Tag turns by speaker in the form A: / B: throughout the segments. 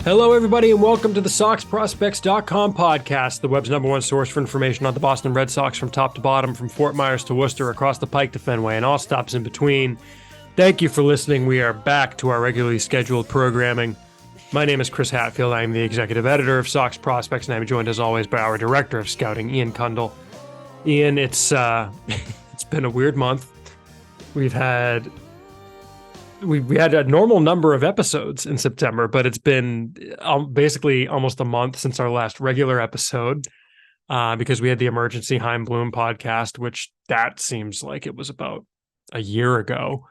A: Hello, everybody, and welcome to the SoxProspects.com podcast, the web's number one source for information on the Boston Red Sox from top to bottom, from Fort Myers to Worcester, across the Pike to Fenway, and all stops in between. Thank you for listening. We are back to our regularly scheduled programming. My name is Chris Hatfield. I am the executive editor of Sox Prospects, and I'm joined, as always, by our director of scouting, Ian Kundle. Ian, it's been a weird month. We had a normal number of episodes in September, but it's been basically almost a month since our last regular episode because we had the emergency Heim Bloom podcast, which that seems like it was about a year ago.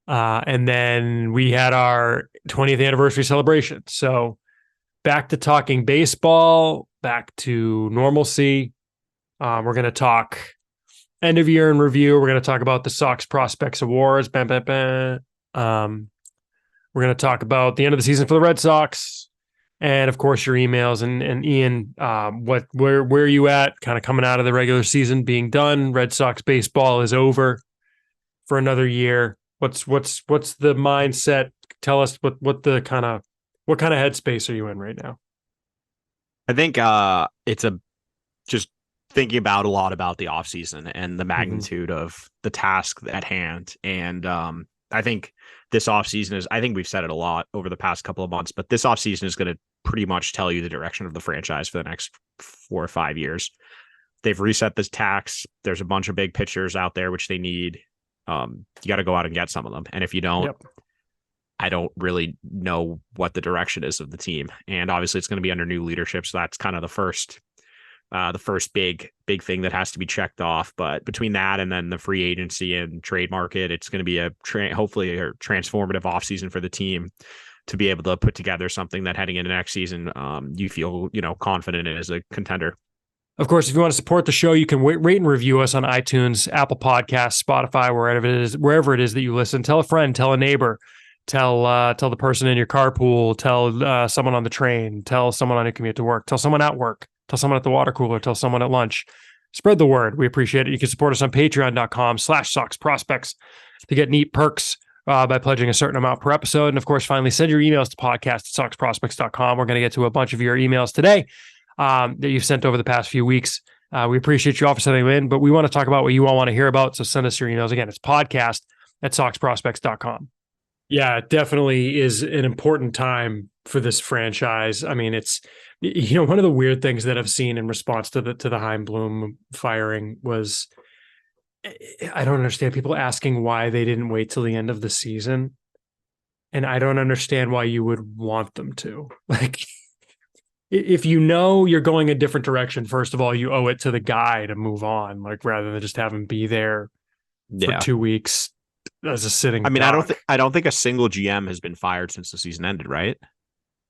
A: And then we had our 20th anniversary celebration. So back to talking baseball, back to normalcy. We're going to talk end of year in review. We're going to talk about the Sox Prospects Awards. We're going to talk about the end of the season for the Red Sox, and of course your emails. And Ian, where are you at? Kind of coming out of the regular season being done. Red Sox baseball is over for another year. What's the mindset? Tell us what kind of headspace are you in right now?
B: I think it's just thinking about a lot about the offseason and the magnitude of the task at hand. And I think this offseason I think we've said it a lot over the past couple of months, but this offseason is going to pretty much tell you the direction of the franchise for the next 4 or 5 years. They've reset this tax. There's a bunch of big pitchers out there, which they need. You got to go out and get some of them. And if you don't, I don't really know what the direction is of the team. And obviously it's going to be under new leadership. So that's kind of the first big thing that has to be checked off. But between that and then the free agency and trade market, it's going to be hopefully a transformative offseason for the team to be able to put together something that heading into next season, you feel, confident in as a contender.
A: Of course, if you want to support the show, you can rate and review us on iTunes, Apple Podcasts, Spotify, wherever it is that you listen. Tell a friend, tell a neighbor, tell the person in your carpool, tell someone on the train, tell someone on your commute to work, tell someone at work, tell someone at the water cooler, tell someone at lunch. Spread the word. We appreciate it. You can support us on patreon.com/SoxProspects to get neat perks by pledging a certain amount per episode. And of course, finally, send your emails to podcast@SoxProspects.com. We're going to get to a bunch of your emails today that you've sent over the past few weeks. We appreciate you all for sending them in, but we want to talk about what you all want to hear about. So send us your emails. Again, it's podcast@SoxProspects.com. Yeah, it definitely is an important time for this franchise. I mean, it's, one of the weird things that I've seen in response to the Heim Bloom firing was, I don't understand people asking why they didn't wait till the end of the season. And I don't understand why you would want them to. Like, if you're going a different direction, first of all, you owe it to the guy to move on, like rather than just have him be there for 2 weeks as a sitting.
B: I mean,
A: duck.
B: I don't think a single GM has been fired since the season ended, right?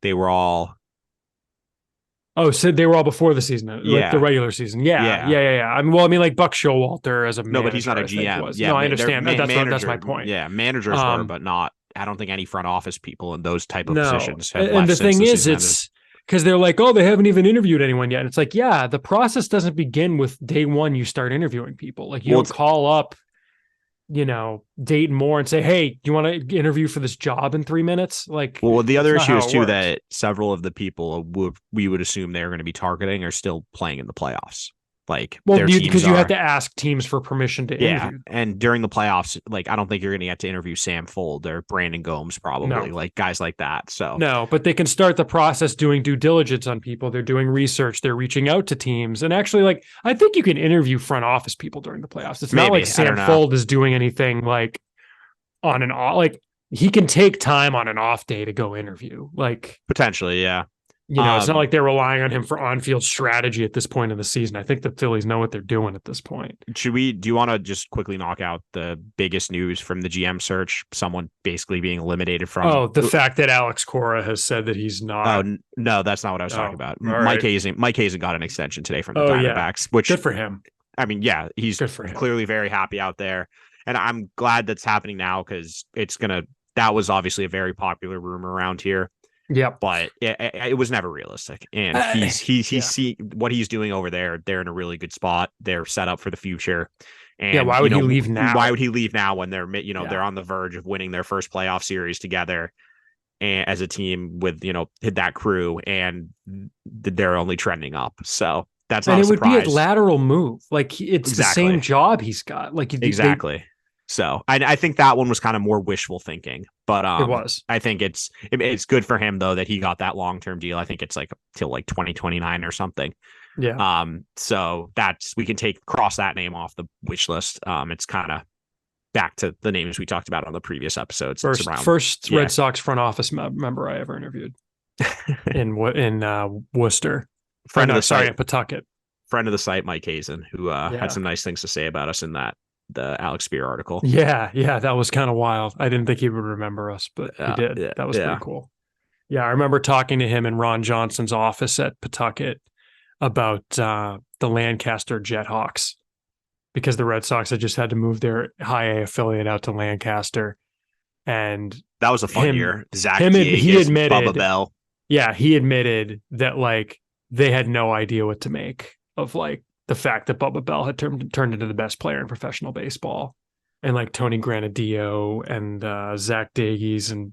B: They were all.
A: Oh, so they were all before the season, like the regular season. Yeah. I mean, like Buck Showalter as a manager.
B: No, but he's not a GM.
A: Yeah, no, I understand. That's my point.
B: Yeah, managers were, but not. I don't think any front office people in those type of positions have left.
A: And the thing is, it's because they're like, oh, they haven't even interviewed anyone yet. And it's like, yeah, the process doesn't begin with day one. You start interviewing people. Like you don't call up, Dayton Moore and say, hey, do you want to interview for this job in 3 minutes? Like,
B: well, the other issue is too that several of the people we would assume they're going to be targeting are still playing in the playoffs. Like,
A: because you have to ask teams for permission to interview.
B: And during the playoffs, like, I don't think you're going to get to interview Sam Fold or Brandon Gomes, probably, like guys like that. So
A: no, but they can start the process doing due diligence on people. They're doing research. They're reaching out to teams, and actually, like, I think you can interview front office people during the playoffs. It's not like Sam Fold is doing anything like on an off. Like, he can take time on an off day to go interview. Like,
B: potentially, yeah.
A: It's not like they're relying on him for on-field strategy at this point in the season. I think the Phillies know what they're doing at this point.
B: Do you want to just quickly knock out the biggest news from the GM search? Someone basically being eliminated from.
A: Oh, the fact that Alex Cora has said that he's not.
B: Oh, no, that's not what I was talking about. Mike Hazen got an extension today from the Diamondbacks, which
A: good for him.
B: I mean, yeah, he's clearly very happy out there. And I'm glad that's happening now because that was obviously a very popular rumor around here.
A: Yeah,
B: but it was never realistic, and he's what he's doing over there. They're in a really good spot. They're set up for the future. And
A: why would he leave now?
B: Why would he leave now when they're they're on the verge of winning their first playoff series together? and as a team with, hit that crew, and they're only trending up. So that's not
A: And
B: a
A: it would be a
B: surprise.
A: lateral move. Like it's the same
B: Exactly.
A: job he's got. Like
B: Exactly. So I think that one was kind of more wishful thinking, but
A: it was.
B: I think it's good for him though that he got that long-term deal. I think it's like till like 2029 or something.
A: Yeah.
B: So we can cross that name off the wish list. It's kind of back to the names we talked about on the previous episodes.
A: First Red Sox front office member I ever interviewed in Worcester.
B: Friend of the site,
A: Pawtucket.
B: Friend of the site, Mike Hazen, who had some nice things to say about us in the Alex Spear article.
A: Yeah, that was kind of wild. I didn't think he would remember us, but he did. Yeah, that was pretty cool. Yeah, I remember talking to him in Ron Johnson's office at Pawtucket about the Lancaster Jethawks, because the Red Sox had just had to move their high A affiliate out to Lancaster. And
B: that was a fun year. Zach
A: he admitted,
B: Bubba Bell.
A: Yeah, he admitted that like they had no idea what to make of like the fact that Bubba Bell had turned into the best player in professional baseball. And like Tony Granadio and Zach Davies and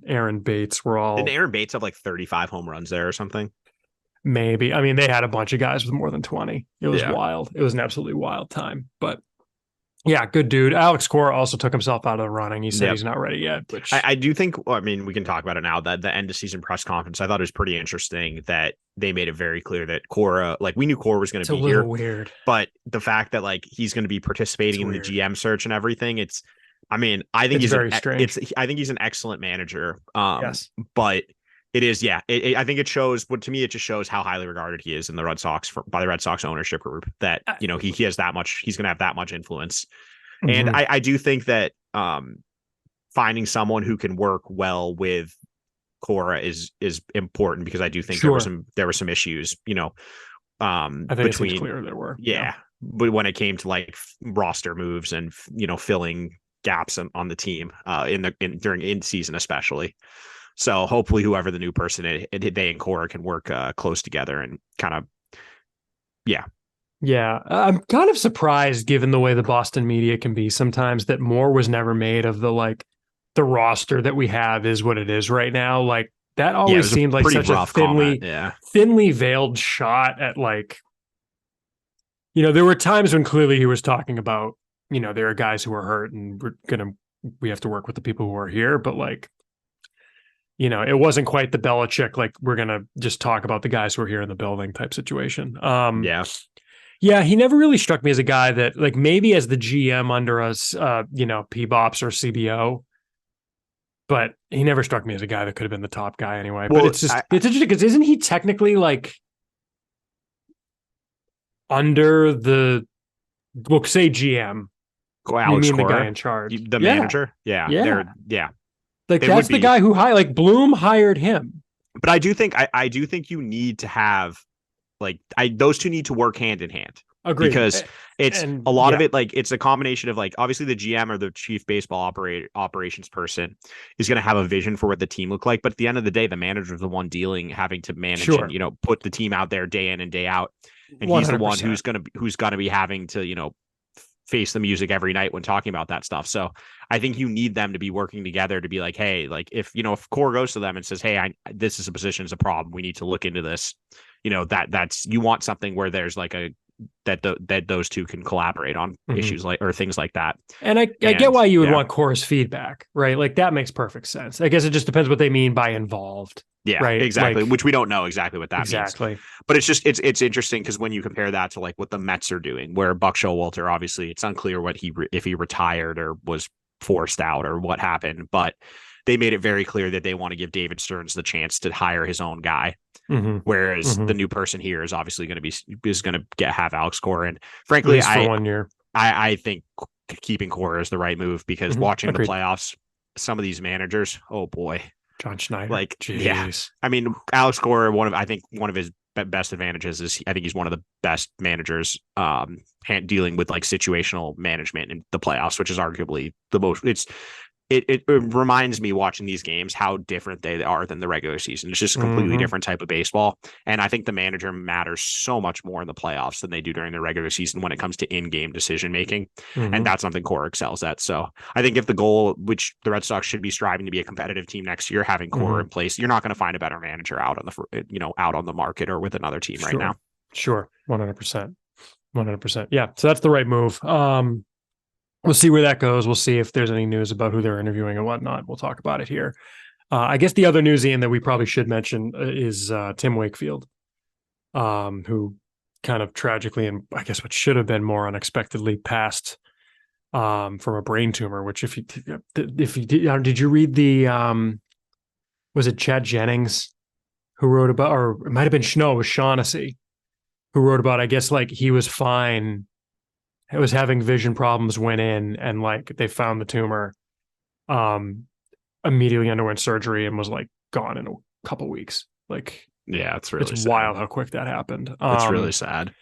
A: Aaron Bates were all.
B: Didn't Aaron Bates have like 35 home runs there or something?
A: Maybe. I mean, they had a bunch of guys with more than 20. It was wild. It was an absolutely wild time. But yeah, good dude. Alex Cora also took himself out of the running. He said he's not ready yet. Which
B: I do think, I mean, we can talk about it now, that the end of season press conference, I thought it was pretty interesting that they made it very clear that Cora, like we knew Cora was going to be here.
A: Weird.
B: But the fact that like he's going to be participating in the GM search and everything, I think he's
A: very strange.
B: I think he's an excellent manager.
A: Yes.
B: But it is, I think it shows, to me, it just shows how highly regarded he is in the Red Sox by the Red Sox ownership group, that, he has that much, he's going to have that much influence. Mm-hmm. And I do think that finding someone who can work well with Cora is important, because I do think there were some issues,
A: I think between, it's clear there were.
B: Yeah. But when it came to like roster moves and, filling gaps on the team during in season, especially. So hopefully whoever the new person is, they and Cora can work close together and kind of,
A: Yeah, I'm kind of surprised, given the way the Boston media can be sometimes, that more was never made of the roster that we have is what it is right now. Like that always seemed like such a thinly veiled shot at there were times when clearly he was talking about, there are guys who are hurt and we have to work with the people who are here, but it wasn't quite the Belichick, we're going to just talk about the guys who are here in the building type situation. Yeah, he never really struck me as a guy that, maybe as the GM under us, PBOPs or CBO, but he never struck me as a guy that could have been the top guy anyway. Well, but it's interesting because isn't he technically under the, say GM?
B: Alex
A: you mean
B: Cora,
A: the guy in charge?
B: The manager? Yeah.
A: That's the guy who Bloom hired him.
B: But I do think you need to have those two need to work hand in hand.
A: Agreed.
B: Because it's a lot of it, it's a combination of obviously the GM or the chief baseball operations person is going to have a vision for what the team look like. But at the end of the day, the manager is the one having to manage and, put the team out there day in and day out. And 100%. He's the one who's going to be having to, face the music every night when talking about that stuff. So I think you need them to be working together to be like, hey, if Core goes to them and says, hey, this is a position, is a problem, we need to look into this. That's you want something where there's that those two can collaborate on issues or things like that.
A: And I get why you would want Core's feedback, right? That makes perfect sense. I guess it just depends what they mean by involved.
B: Yeah,
A: right.
B: Exactly. Which we don't know exactly what that
A: means.
B: But it's just, it's interesting because when you compare that to what the Mets are doing, where Buck Showalter, obviously it's unclear if he retired or was forced out or what happened, but they made it very clear that they want to give David Stearns the chance to hire his own guy. Mm-hmm. Whereas the new person here is obviously going to have Alex Cora. And frankly,
A: for 1 year,
B: I think keeping Cora is the right move, because watching the playoffs, some of these managers, oh boy,
A: John Schneider,
B: I mean, Alex Cora, one of his best advantages is I think he's one of the best managers dealing with situational management in the playoffs, which is arguably the most. it reminds me watching these games how different they are than the regular season. It's just a completely different type of baseball. And I think the manager matters so much more in the playoffs than they do during the regular season when it comes to in-game decision making. And that's something Core excels at. So I think if the goal, which the Red Sox should be striving to be a competitive team next year, having Core in place, you're not going to find a better manager out on the market or with another team right now.
A: Sure. 100%. 100%. Yeah. So that's the right move. We'll see where that goes. We'll see if there's any news about who they're interviewing and whatnot. We'll talk about it here. I guess the other news, Ian, that we probably should mention is Tim Wakefield, who kind of tragically, and I guess what should have been more unexpectedly, passed from a brain tumor. Which, if you did you read the was it Chad Jennings who wrote about, or it might have been it was Shaughnessy who wrote about, I guess, like he was fine. It was having vision problems, went in and like they found the tumor, immediately underwent surgery and was like gone in a couple weeks. Like,
B: yeah, it's really
A: it's
B: sad.
A: wild how quick that happened.
B: It's really sad.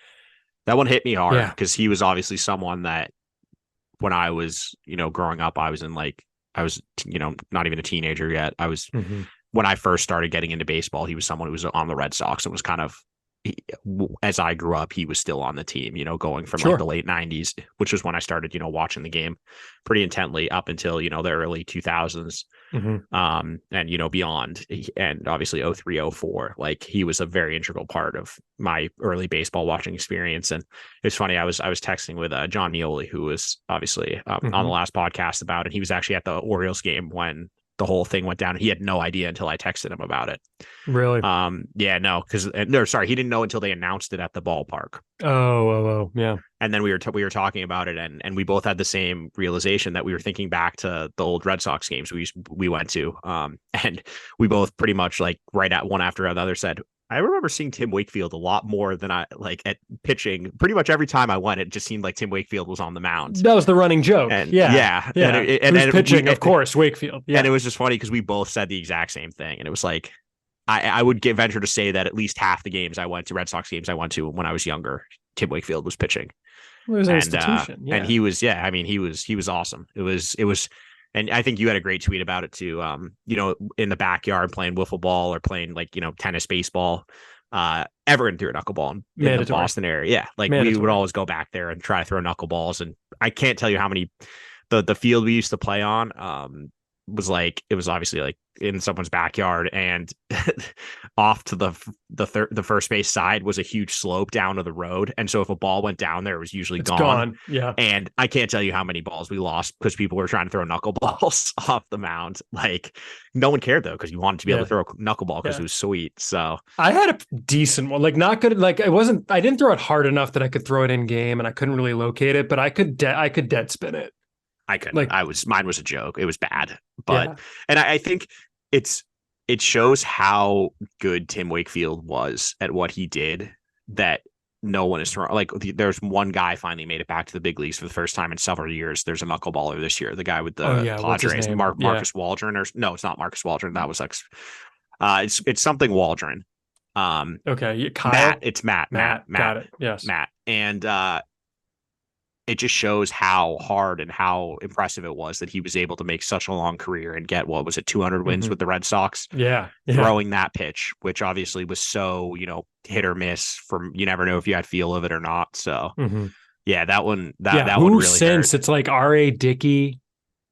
B: That one hit me hard because he was obviously someone that when I was, growing up, I was not even a teenager yet. I was, when I first started getting into baseball, he was someone who was on the Red Sox and was kind of, as I grew up, he was still on the team, going from like the late 90s, which was when I started, watching the game pretty intently up until, the early 2000s. And, beyond, and obviously 03, 04, like he was a very integral part of my early baseball watching experience. And it's funny, I was texting with John Mioli, who was obviously on the last podcast about it. He was actually at the Orioles game when the whole thing went down. He had no idea until I texted him about it.
A: Really?
B: Yeah, no, he didn't know until they announced it at the ballpark.
A: Oh, yeah.
B: And then we were talking about it, and we both had the same realization that we were thinking back to the old Red Sox games we went to, and we both pretty much like right at one after another said, I remember seeing Tim Wakefield a lot more than I like at pitching. Pretty much every time I went, it just seemed like Tim Wakefield was on the mound.
A: That was the running joke.
B: And,
A: yeah. And pitching, of course, Wakefield. Yeah.
B: And it was just funny because we both said the exact same thing, and it was like I would venture to say that at least half the games I went to, Red Sox games I went to when I was younger, Tim Wakefield was pitching.
A: Well, it was an institution.
B: And he was, he was awesome. It was, and I think you had a great tweet about it too. In the backyard playing wiffle ball or playing like, tennis, baseball, everyone threw a knuckleball in the Boston area. Yeah. Like we would always go back there and try to throw knuckleballs. And I can't tell you how many, the field we used to play on, was like, it was obviously like in someone's backyard, and off to the first base side was a huge slope down to the road. And so if a ball went down there, it was usually gone.
A: Yeah.
B: And I can't tell you how many balls we lost because people were trying to throw knuckleballs off the mound. Like no one cared though, because you wanted to be able to throw a knuckleball because it was sweet. So I
A: had a decent one, like not good. Like I didn't throw it hard enough that I could throw it in game, and I couldn't really locate it, but I could dead spin it.
B: I couldn't. Like, mine was a joke. It was bad, but and I think it shows how good Tim Wakefield was at what he did, that no one is throwing. Like there's one guy finally made it back to the big leagues for the first time in several years. There's a knuckleballer this year. The guy with the Padres, Marcus Waldron, or no, it's not Marcus Waldron. That was it's something Waldron.
A: Okay, Kyle?
B: Matt. It's Matt.
A: Got it. Yes,
B: Matt. And it just shows how hard and how impressive it was that he was able to make such a long career and get, 200 wins with the Red Sox?
A: Yeah.
B: Throwing that pitch, which obviously was so, hit or miss, from you never know if you had feel of it or not. So yeah, that one, that one really
A: since hurt. It's like R.A. Dickey.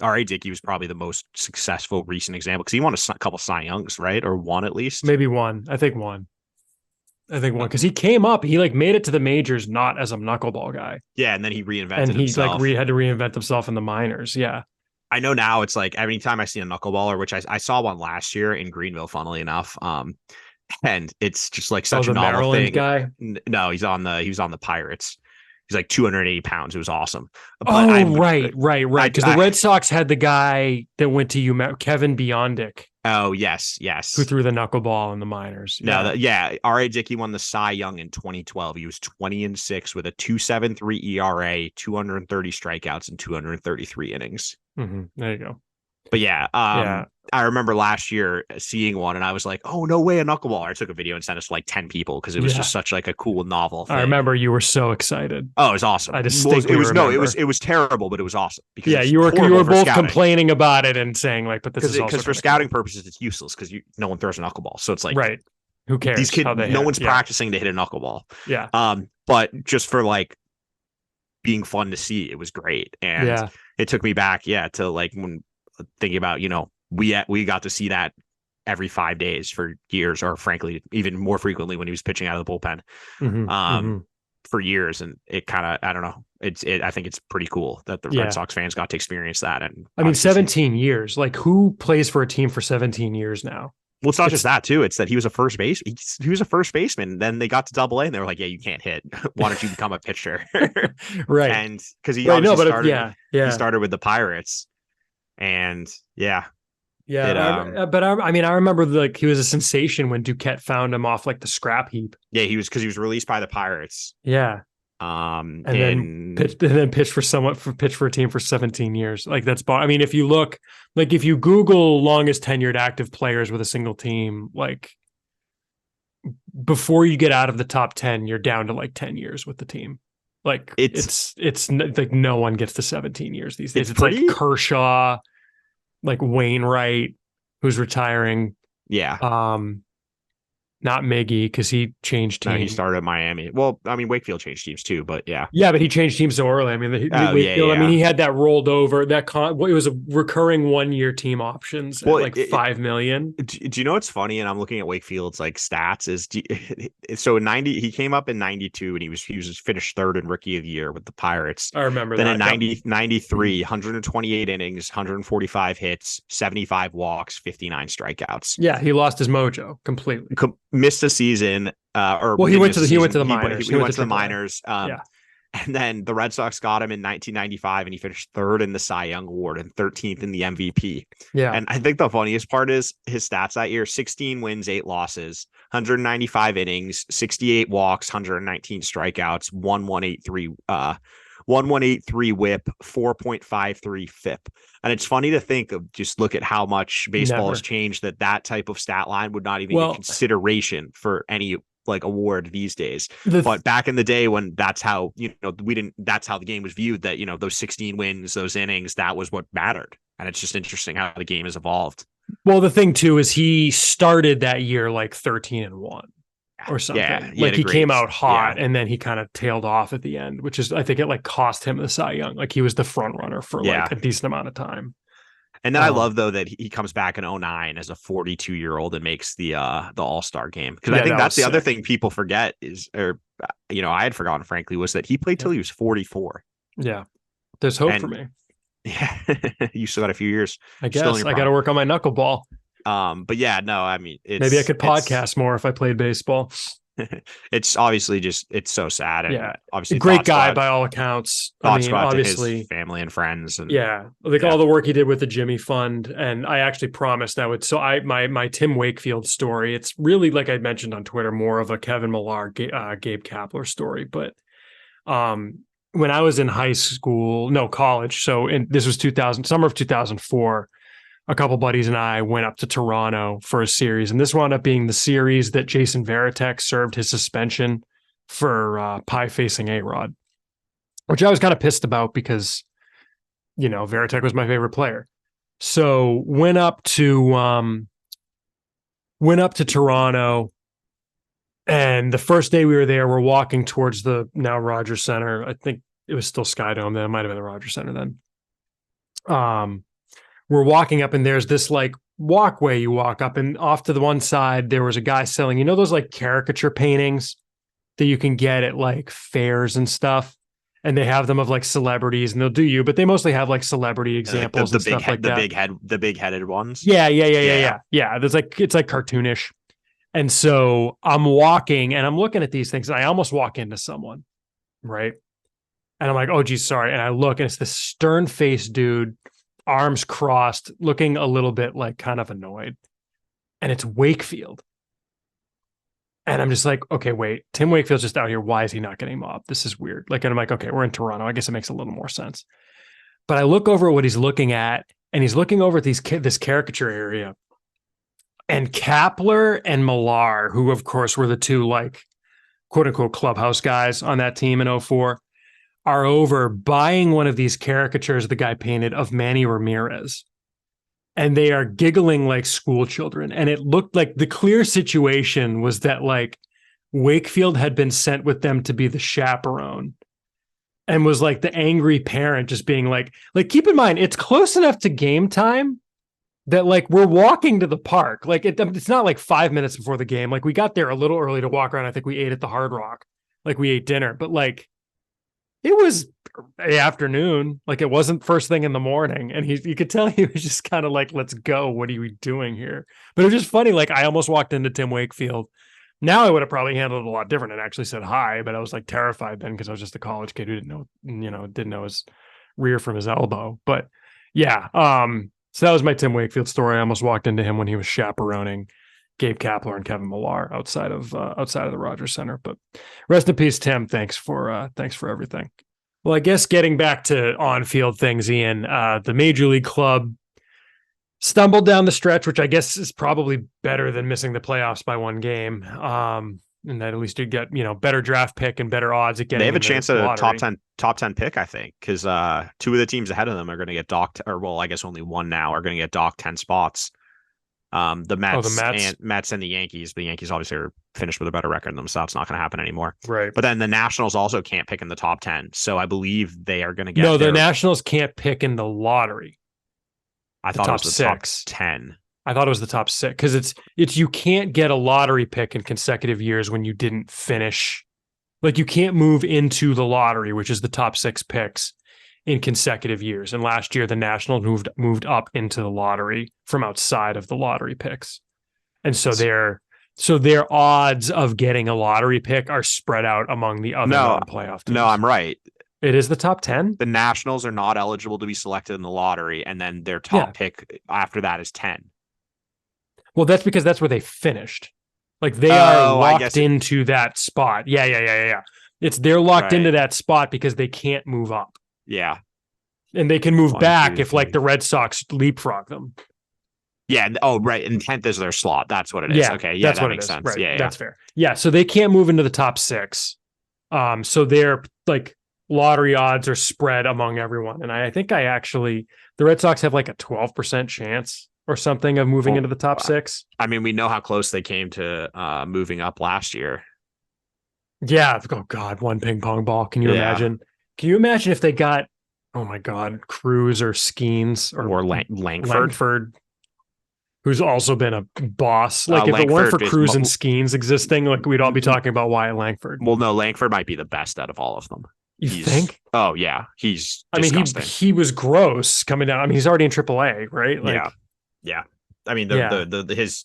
B: R.A. Dickey was probably the most successful recent example because he won a couple Cy Youngs, right? Or one at least.
A: Maybe one. I think one. Because he came up, he like made it to the majors not as a knuckleball guy.
B: Yeah, and then he reinvented himself.
A: Like had to reinvent himself in the minors. Yeah,
B: I know now. It's like every time I see a knuckleballer, which I saw one last year in Greenville, funnily enough. And it's just like such a novel
A: Maryland
B: thing.
A: Guy?
B: No, he was on the Pirates. He's like 280 pounds. It was awesome.
A: But right. Because the Red Sox had the guy that went to UMass, Kevin Biondic.
B: Oh, yes.
A: Who threw the knuckleball in the minors.
B: R.A. Dickey won the Cy Young in 2012. He was 20-6 with a 2.73 ERA, 230 strikeouts, and 233 innings.
A: There you go.
B: But I remember last year seeing one and I was like, oh, no way, a knuckleball. I took a video and sent it to like 10 people because it was just such like a cool, novel
A: I
B: thing.
A: remember you were so excited.
B: Oh, it was awesome.
A: I
B: Well,
A: distinctly remember.
B: it was terrible, but it was awesome because
A: Yeah,
B: it's
A: you
B: horrible
A: were
B: for
A: both
B: scouting.
A: complaining about it and saying like, but this is also
B: Because for scouting purposes, it's useless because no one throws a knuckleball. So it's like,
A: right. Who cares?
B: These kids,
A: how they
B: no
A: hit?
B: one's practicing to hit a knuckleball.
A: Yeah.
B: But just for like being fun to see, it was great. And it took me back, to like when thinking about, we got to see that every 5 days for years, or frankly, even more frequently when he was pitching out of the bullpen. For years, and it kind of, I don't know, I think it's pretty cool that the Red Sox fans got to experience that. And
A: I mean, 17 years, like who plays for a team for 17 years now?
B: Well, it's not just that too. It's that he was a first base. He was a first baseman. Then they got to Double A, and they were like, "Yeah, you can't hit. Why don't you become a pitcher?"
A: Right.
B: And because he started,
A: he
B: started with the Pirates, and
A: but I remember like he was a sensation when Duquette found him off like the scrap heap.
B: Yeah, he was, because he was released by the Pirates.
A: Yeah. Then pitched for a team for 17 years. Like that's, I mean, if you look, like if you Google longest tenured active players with a single team, like before you get out of the top 10, you're down to like 10 years with the team. Like it's like no one gets to 17 years these days. It's like Kershaw, like Wainwright, who's retiring.
B: Yeah.
A: Not Miggy, because he changed teams.
B: No, he started at Miami. Well, I mean, Wakefield changed teams too, but yeah.
A: Yeah, but he changed teams so early. I mean, Wakefield, I mean, he had that rolled over. It was a recurring 1-year team options at like $5 million.
B: Do you know what's funny? And I'm looking at Wakefield's like stats. So in 90, he came up in 92, and he was finished third in Rookie of the Year with the Pirates.
A: I remember
B: then
A: that.
B: Then in 93, 128 innings, 145 hits, 75 walks, 59 strikeouts.
A: Yeah, he lost his mojo completely.
B: Missed a season.
A: He went to the minors.
B: He went to the minors. And then the Red Sox got him in 1995, and he finished third in the Cy Young Award and 13th in the MVP.
A: Yeah.
B: And I think the funniest part is his stats that year: 16 wins, 8 losses, 195 innings, 68 walks, 119 strikeouts, 1183 whip, 4.53 FIP. And it's funny to think of, just look at how much baseball has changed, that type of stat line would not even get consideration for any like award these days. But back in the day when that's how, that's how the game was viewed, that, those 16 wins, those innings, that was what mattered. And it's just interesting how the game has evolved.
A: Well, the thing too is he started that year like 13-1. Or something. Yeah, like he came out hot, and then he kind of tailed off at the end, which is, I think it like cost him the Cy Young. Like he was the front runner for like a decent amount of time.
B: And then I love though that he comes back in 2009 as a 42-year-old and makes the All-Star game, because I think that's the other thing people forget is, or I had forgotten frankly, was that he played till he was 44.
A: Yeah, there's hope for me.
B: Yeah, you still got a few years.
A: I guess I got to work on my knuckleball.
B: But yeah, no, I mean,
A: maybe I could podcast more if I played baseball.
B: It's obviously it's so sad. And obviously
A: a great guy by all accounts.
B: Obviously his family and friends. And
A: all the work he did with the Jimmy Fund. And I actually promised I would. So my Tim Wakefield story, it's really, like I mentioned on Twitter, more of a Kevin Millar, Gabe Kapler story. But when I was in college, so this was summer of 2004, a couple buddies and I went up to Toronto for a series, and this wound up being the series that Jason Varitek served his suspension for pie facing A-Rod, which I was kind of pissed about because, Varitek was my favorite player. So went up to Toronto, and the first day we were there, we're walking towards the now Rogers Center. I think it was still Skydome then. It might have been the Rogers Center then. We're walking up, and there's this like walkway you walk up, and off to the one side, there was a guy selling, those like caricature paintings that you can get at like fairs and stuff. And they have them of like celebrities, and they'll do you, but they mostly have like celebrity examples and stuff like that. The big headed ones. Yeah. There's it's like cartoonish. And so I'm walking and I'm looking at these things, and I almost walk into someone. Right. And I'm like, oh geez, sorry. And I look, and it's this stern faced dude, arms crossed, looking a little bit like kind of annoyed. And it's Wakefield. And I'm just like, okay, wait, Tim Wakefield's just out here. Why is he not getting mobbed? This is weird. Like, and I'm like, okay, we're in Toronto. I guess it makes a little more sense. But I look over at what he's looking at, and he's looking over at this caricature area, and Kapler and Millar, who of course were the two like quote unquote clubhouse guys on that team in '04, are over buying one of these caricatures the guy painted of Manny Ramirez. And they are giggling like school children. And it looked like the clear situation was that like Wakefield had been sent with them to be the chaperone and was like the angry parent just being like, keep in mind, it's close enough to game time that like we're walking to the park. Like it's not like 5 minutes before the game. Like we got there a little early to walk around. I think we ate at the Hard Rock. Like we ate dinner, but like it was the afternoon. Like it wasn't first thing in the morning. And you could tell he was just kind of like, let's go. What are we doing here? But it was just funny. Like I almost walked into Tim Wakefield. Now I would have probably handled it a lot different and actually said hi, but I was like terrified then because I was just a college kid who didn't know his rear from his elbow. But yeah. So that was my Tim Wakefield story. I almost walked into him when he was chaperoning Gabe Kapler and Kevin Millar outside of the Rogers Center. But rest in peace, Tim. Thanks for everything. Well, I guess getting back to on-field things, Ian, the Major League Club stumbled down the stretch, which I guess is probably better than missing the playoffs by one game. And that at least you get better draft pick and better odds at getting.
B: They have a chance at a top 10 pick, I think, because two of the teams ahead of them are going to get docked, or well, I guess only one now are going to get docked 10 spots. The Mets and the Yankees. The Yankees obviously are finished with a better record than them, so that's not going to happen anymore.
A: Right.
B: But then the Nationals also can't pick in the top 10, so I believe they are going to get.
A: No, the Nationals can't pick in the lottery.
B: I thought it was the top 10.
A: I thought it was the top 6 because it's you can't get a lottery pick in consecutive years when you didn't finish. Like you can't move into the lottery, which is the top 6 picks in consecutive years. And last year, the Nationals moved up into the lottery from outside of the lottery picks, and so their odds of getting a lottery pick are spread out among the other non-playoff teams.
B: No, I'm right.
A: It is the top 10.
B: The Nationals are not eligible to be selected in the lottery, and then their top pick after that is 10.
A: Well, that's because that's where they finished. Like they are locked into that spot. Yeah. They're locked into that spot because they can't move up.
B: Yeah.
A: And they can move back if like the Red Sox leapfrog them.
B: Yeah. Right. And 10th is their slot. That's what it is.
A: Yeah,
B: okay. Yeah.
A: That's
B: that
A: what
B: makes sense.
A: Right.
B: Yeah.
A: That's fair. Yeah. So they can't move into the top 6. So they're like lottery odds are spread among everyone. And I think the Red Sox have like a 12% chance or something of moving into the top 6.
B: I mean, we know how close they came to moving up last year.
A: Yeah. Oh God, one ping pong ball. Can you imagine? Can you imagine if they got, oh my God, Cruz or Skeens or Langford, who's also been a boss. Like if
B: Langford
A: it weren't for Cruz and Skeens existing, like we'd all be talking about Wyatt Langford.
B: Well, no, Langford might be the best out of all of them.
A: You think?
B: Oh yeah, he's disgusting.
A: He was gross coming down. I mean, he's already in AAA, right? Like,
B: yeah. I mean, his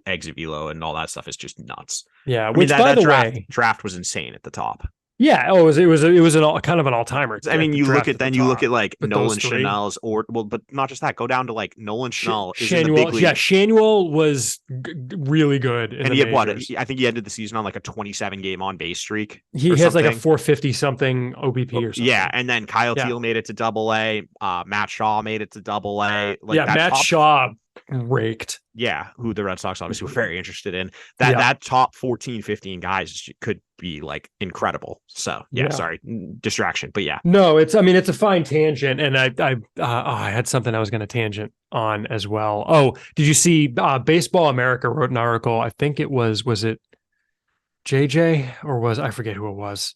B: exit velo and all that stuff is just nuts.
A: Yeah, which by the way,
B: draft was insane at the top.
A: Yeah, it was kind of an all-timer.
B: I mean, you look at like Nolan Chanel's, but not just that. Go down to like Nolan Chanel.
A: Shanuel was really good.
B: And he had what? I think he ended the season on like a 27 game on base streak.
A: He has like a 450 something OBP or something.
B: Yeah, and then Kyle Teal made it to Double-A. Matt Shaw made it to Double-A.
A: Matt Shaw raked.
B: Yeah, who the Red Sox obviously were very interested in. That top 14, 15 guys could be like incredible. So sorry, distraction, but yeah.
A: No, it's a fine tangent, and I had something I was going to tangent on as well. Oh, did you see Baseball America wrote an article? I think it was it JJ or I forget who it was,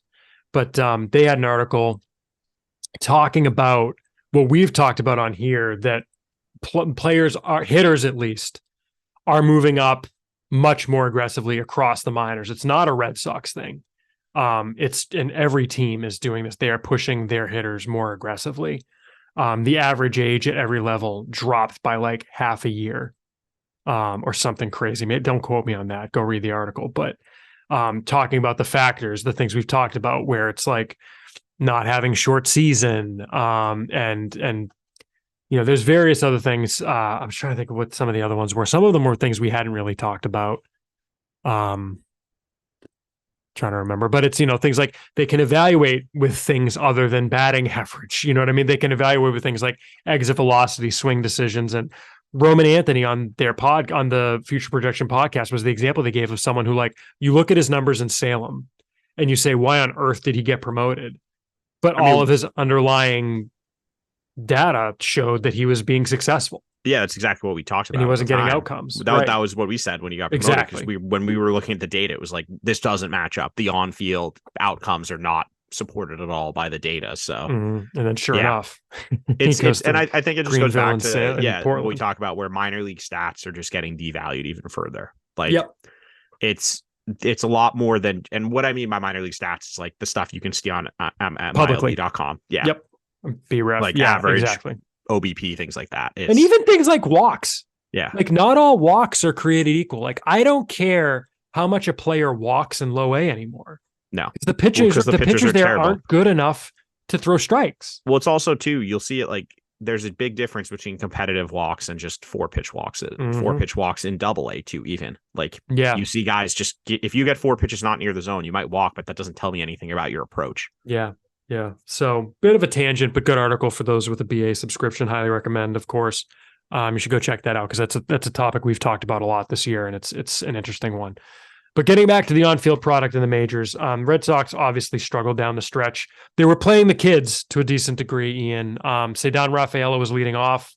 A: but they had an article talking about what we've talked about on here, that players are hitters at least are moving up much more aggressively across the minors. It's not a Red Sox thing. And every team is doing this. They are pushing their hitters more aggressively. The average age at every level dropped by like half a year, or something crazy. Don't quote me on that. Go read the article. But talking about the factors, the things we've talked about, where it's like not having short season, and there's various other things. I'm trying to think of what some of the other ones were. Some of them were things we hadn't really talked about. Trying to remember, but it's, things like they can evaluate with things other than batting average. You know what I mean? They can evaluate with things like exit velocity, swing decisions. And Roman Anthony on on the Future Projection podcast was the example they gave of someone who, like, you look at his numbers in Salem and you say, why on earth did he get promoted? But all of his underlying data showed that he was being successful.
B: Yeah, that's exactly what we talked about.
A: And he wasn't getting outcomes.
B: That was what we said when he got promoted.
A: Exactly.
B: Because when we were looking at the data, it was like, this doesn't match up. The on-field outcomes are not supported at all by the data. So,
A: and then sure enough,
B: and I think it just goes back to
A: what
B: we talk about, where minor league stats are just getting devalued even further. Like, it's a lot more than, and what I mean by minor league stats is like the stuff you can see on publicly.com. Yeah.
A: Yep. BREF.
B: Like average, exactly. OBP, things like that.
A: And even things like walks.
B: Yeah.
A: Like, not all walks are created equal. Like, I don't care how much a player walks in low A anymore.
B: No.
A: The pitchers there terrible. Aren't good enough to throw strikes.
B: Well, it's also, too, you'll see it, like, there's a big difference between competitive walks and just 4-pitch walks. 4-pitch walks in double A, too, even. Like, you see guys just if you get 4 pitches not near the zone, you might walk, but that doesn't tell me anything about your approach.
A: Yeah. Yeah. So, bit of a tangent, but good article for those with a BA subscription. Highly recommend, of course. You should go check that out, because that's a topic we've talked about a lot this year, and it's an interesting one. But getting back to the on-field product in the majors, Red Sox obviously struggled down the stretch. They were playing the kids to a decent degree, Ian. Ceddanne Rafaela was leading off.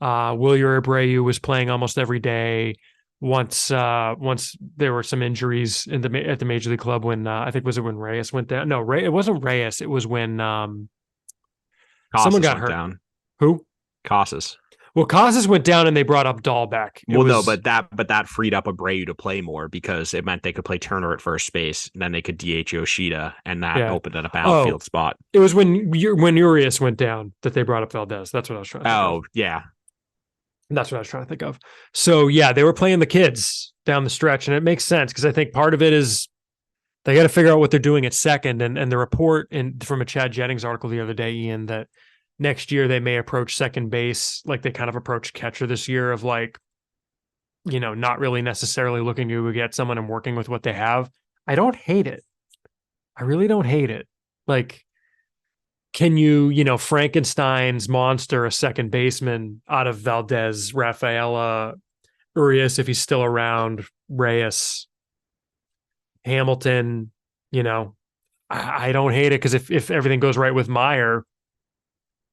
A: Wilyer Abreu was playing almost every day. Once there were some injuries at the Major League Club, when I think, was it when Reyes went down? No, it wasn't Reyes. It was when someone got hurt.
B: Down.
A: Who?
B: Casas.
A: Well, Casas went down and they brought up Dahlbeck.
B: But that freed up Abreu to play more, because it meant they could play Turner at first base, and then they could DH Yoshida, and that opened up an outfield spot.
A: It was when Urias went down that they brought up Valdez. That's what I was trying to think of.
B: Yeah.
A: That's what I was trying to think of. So, yeah, they were playing the kids down the stretch, and it makes sense, because I think part of it is they got to figure out what they're doing at second. And the report from a Chad Jennings article the other day, Ian, that next year they may approach second base like they kind of approached catcher this year, of like, not really necessarily looking to get someone and working with what they have. I don't hate it. I really don't hate it. Like, can you, Frankenstein's monster a second baseman out of Valdez, Rafaela, Urias, if he's still around, Reyes, Hamilton, I don't hate it, because if everything goes right with Meyer,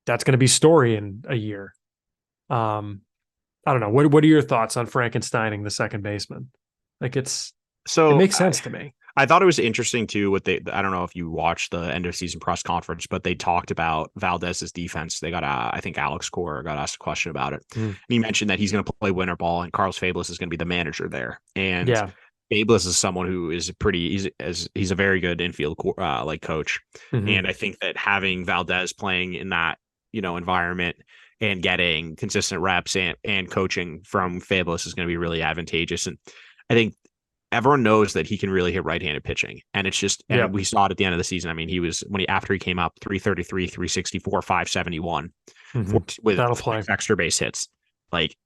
A: that's going to be Story in a year. I don't know. What are your thoughts on Frankensteining the second baseman? Like, it makes sense to me.
B: I thought it was interesting too. I don't know if you watched the end of season press conference, but they talked about Valdez's defense. They got, I think Alex Cora got asked a question about it. And he mentioned that he's going to play winter ball, and Carlos Fabulous is going to be the manager there. And Fabulous is someone who is he's a very good infield coach. And I think that having Valdez playing in that, environment and getting consistent reps and coaching from Fabulous is going to be really advantageous. And I think everyone knows that he can really hit right-handed pitching. And it's just, and we saw it at the end of the season. I mean, after he came up, 333, 364, 571 with 5 extra base hits. Like,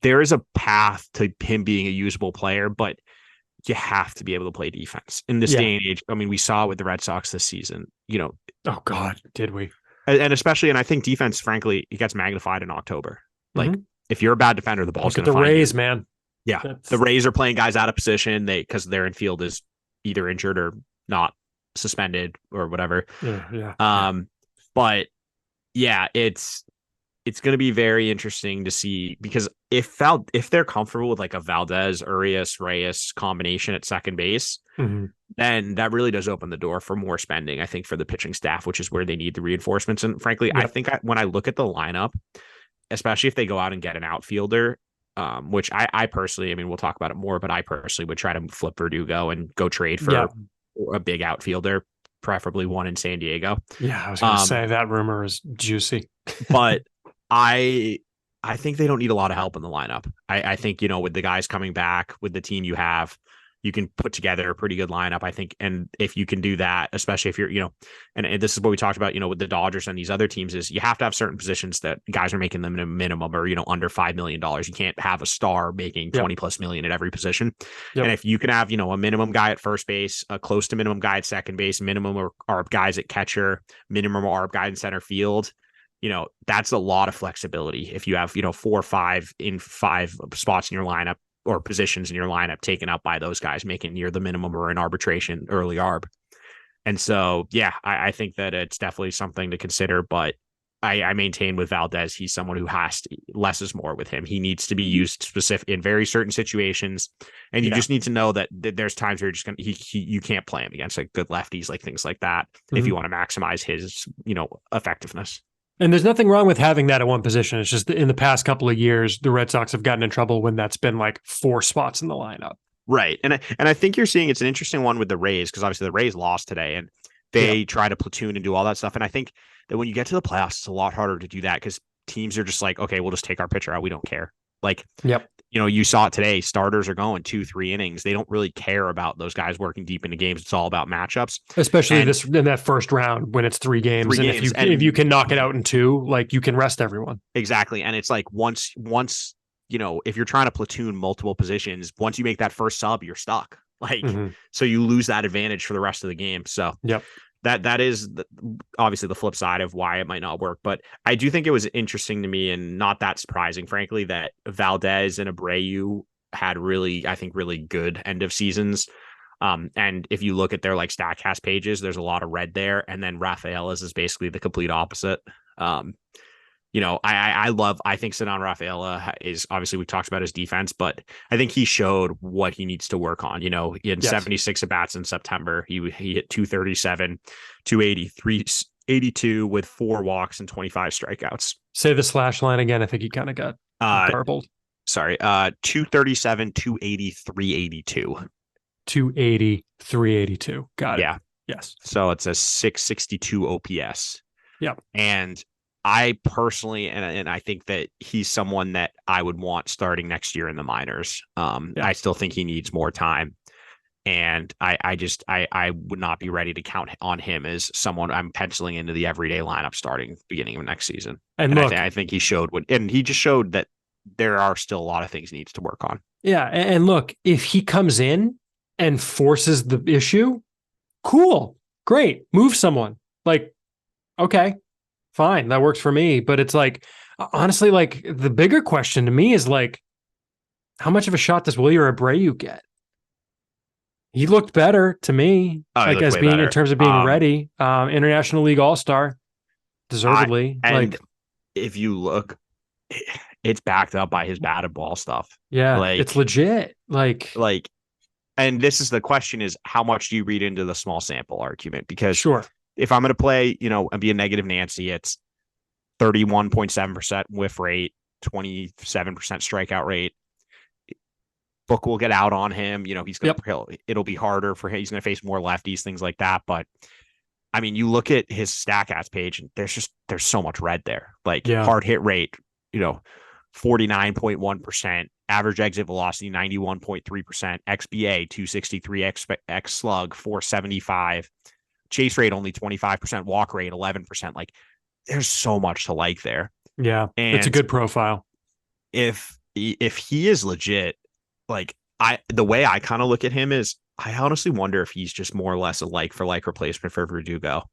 B: there is a path to him being a usable player, but you have to be able to play defense in this day and age. I mean, we saw it with the Red Sox this season,
A: Oh God, did we?
B: And especially, and I think defense, frankly, it gets magnified in October. Like, if you're a bad defender, the ball's going to find
A: Rays,
B: you.
A: Man.
B: Yeah, the Rays are playing guys out of position because their infield is either injured or not suspended or whatever. But yeah, it's going to be very interesting to see, because if they're comfortable with like a Valdez, Urias, Reyes combination at second base, then that really does open the door for more spending, I think, for the pitching staff, which is where they need the reinforcements. And frankly, I think when I look at the lineup, especially if they go out and get an outfielder, which I personally, I mean, we'll talk about it more, but I personally would try to flip Verdugo and go trade for a big outfielder, preferably one in San Diego.
A: Yeah, I was going to say that rumor is juicy.
B: But I think they don't need a lot of help in the lineup. I think, with the guys coming back, with the team you have, you can put together a pretty good lineup, I think. And if you can do that, especially if you're, and this is what we talked about, with the Dodgers and these other teams, is you have to have certain positions that guys are making them a minimum or, under $5 million. You can't have a star making 20 plus million at every position. And if you can have, a minimum guy at first base, a close to minimum guy at second base, minimum or ARB guys at catcher, minimum or ARB guy in center field, that's a lot of flexibility. If you have, 4 or 5 in 5 spots in your lineup, or positions in your lineup taken up by those guys making near the minimum or an arbitration early ARB. And so, yeah, I think that it's definitely something to consider, but I maintain with Valdez, he's someone who has to, less is more with him. He needs to be used specific in very certain situations. And you just need to know that there's times where you're just going to, you can't play him against like good lefties, like things like that. If you want to maximize his, effectiveness.
A: And there's nothing wrong with having that at one position. It's just in the past couple of years, the Red Sox have gotten in trouble when that's been like 4 spots in the lineup.
B: Right. And I think you're seeing it's an interesting one with the Rays, because obviously the Rays lost today and they try to platoon and do all that stuff. And I think that when you get to the playoffs, it's a lot harder to do that because teams are just like, okay, we'll just take our pitcher out. We don't care. Like, you saw it today. Starters are going 2-3 innings. They don't really care about those guys working deep into games. It's all about matchups, especially
A: in that first round when it's 3 games. If you can knock it out in 2, like you can rest everyone.
B: Exactly. And it's like once if you're trying to platoon multiple positions, once you make that first sub, you're stuck. Like so you lose that advantage for the rest of the game. So that is obviously the flip side of why it might not work. But I do think it was interesting to me and not that surprising, frankly, that Valdez and Abreu had really good end of seasons. And if you look at their like StatCast pages, there's a lot of red there. And then Rafaela's is basically the complete opposite. I think Ceddanne Rafaela is obviously, we've talked about his defense, but I think he showed what he needs to work on. He had 76 at bats in September. He hit 237, 280, 382 with 4 walks and 25 strikeouts.
A: Say the slash line again. I think he kind of got garbled.
B: Sorry. 237, 280, 382.
A: 280, 382. Got it.
B: Yeah.
A: Yes.
B: So it's a 662 OPS.
A: Yeah.
B: And I personally, and I think that he's someone that I would want starting next year in the minors. I still think he needs more time. And I would not be ready to count on him as someone I'm penciling into the everyday lineup starting beginning of next season. And look, I think he showed he just showed that there are still a lot of things he needs to work on.
A: Yeah. And look, if he comes in and forces the issue, cool, great, move someone. Like, okay. Fine, that works for me. But it's like, honestly, like the bigger question to me is like, how much of a shot does Wilyer Abreu get? He looked better to me, like as being better. In terms of being ready. International League All-Star, deservedly.
B: And if you look, it's backed up by his batted ball stuff.
A: Yeah, it's legit. Like,
B: and this is the question: is how much do you read into the small sample argument? Because if I'm going to play, and be a negative Nancy, it's 31.7% whiff rate, 27% strikeout rate. Book will get out on him. He's going to, it'll be harder for him. He's going to face more lefties, things like that. But I mean, you look at his StatCast page and there's so much red there, like hard hit rate, 49.1%, average exit velocity, 91.3%, XBA, 263, X slug, 475. Chase rate only 25%, walk rate 11%. Like there's so much to like there.
A: Yeah, and it's a good profile.
B: If he is legit, like the way I kind of look at him is I honestly wonder if he's just more or less a like for like replacement for Verdugo.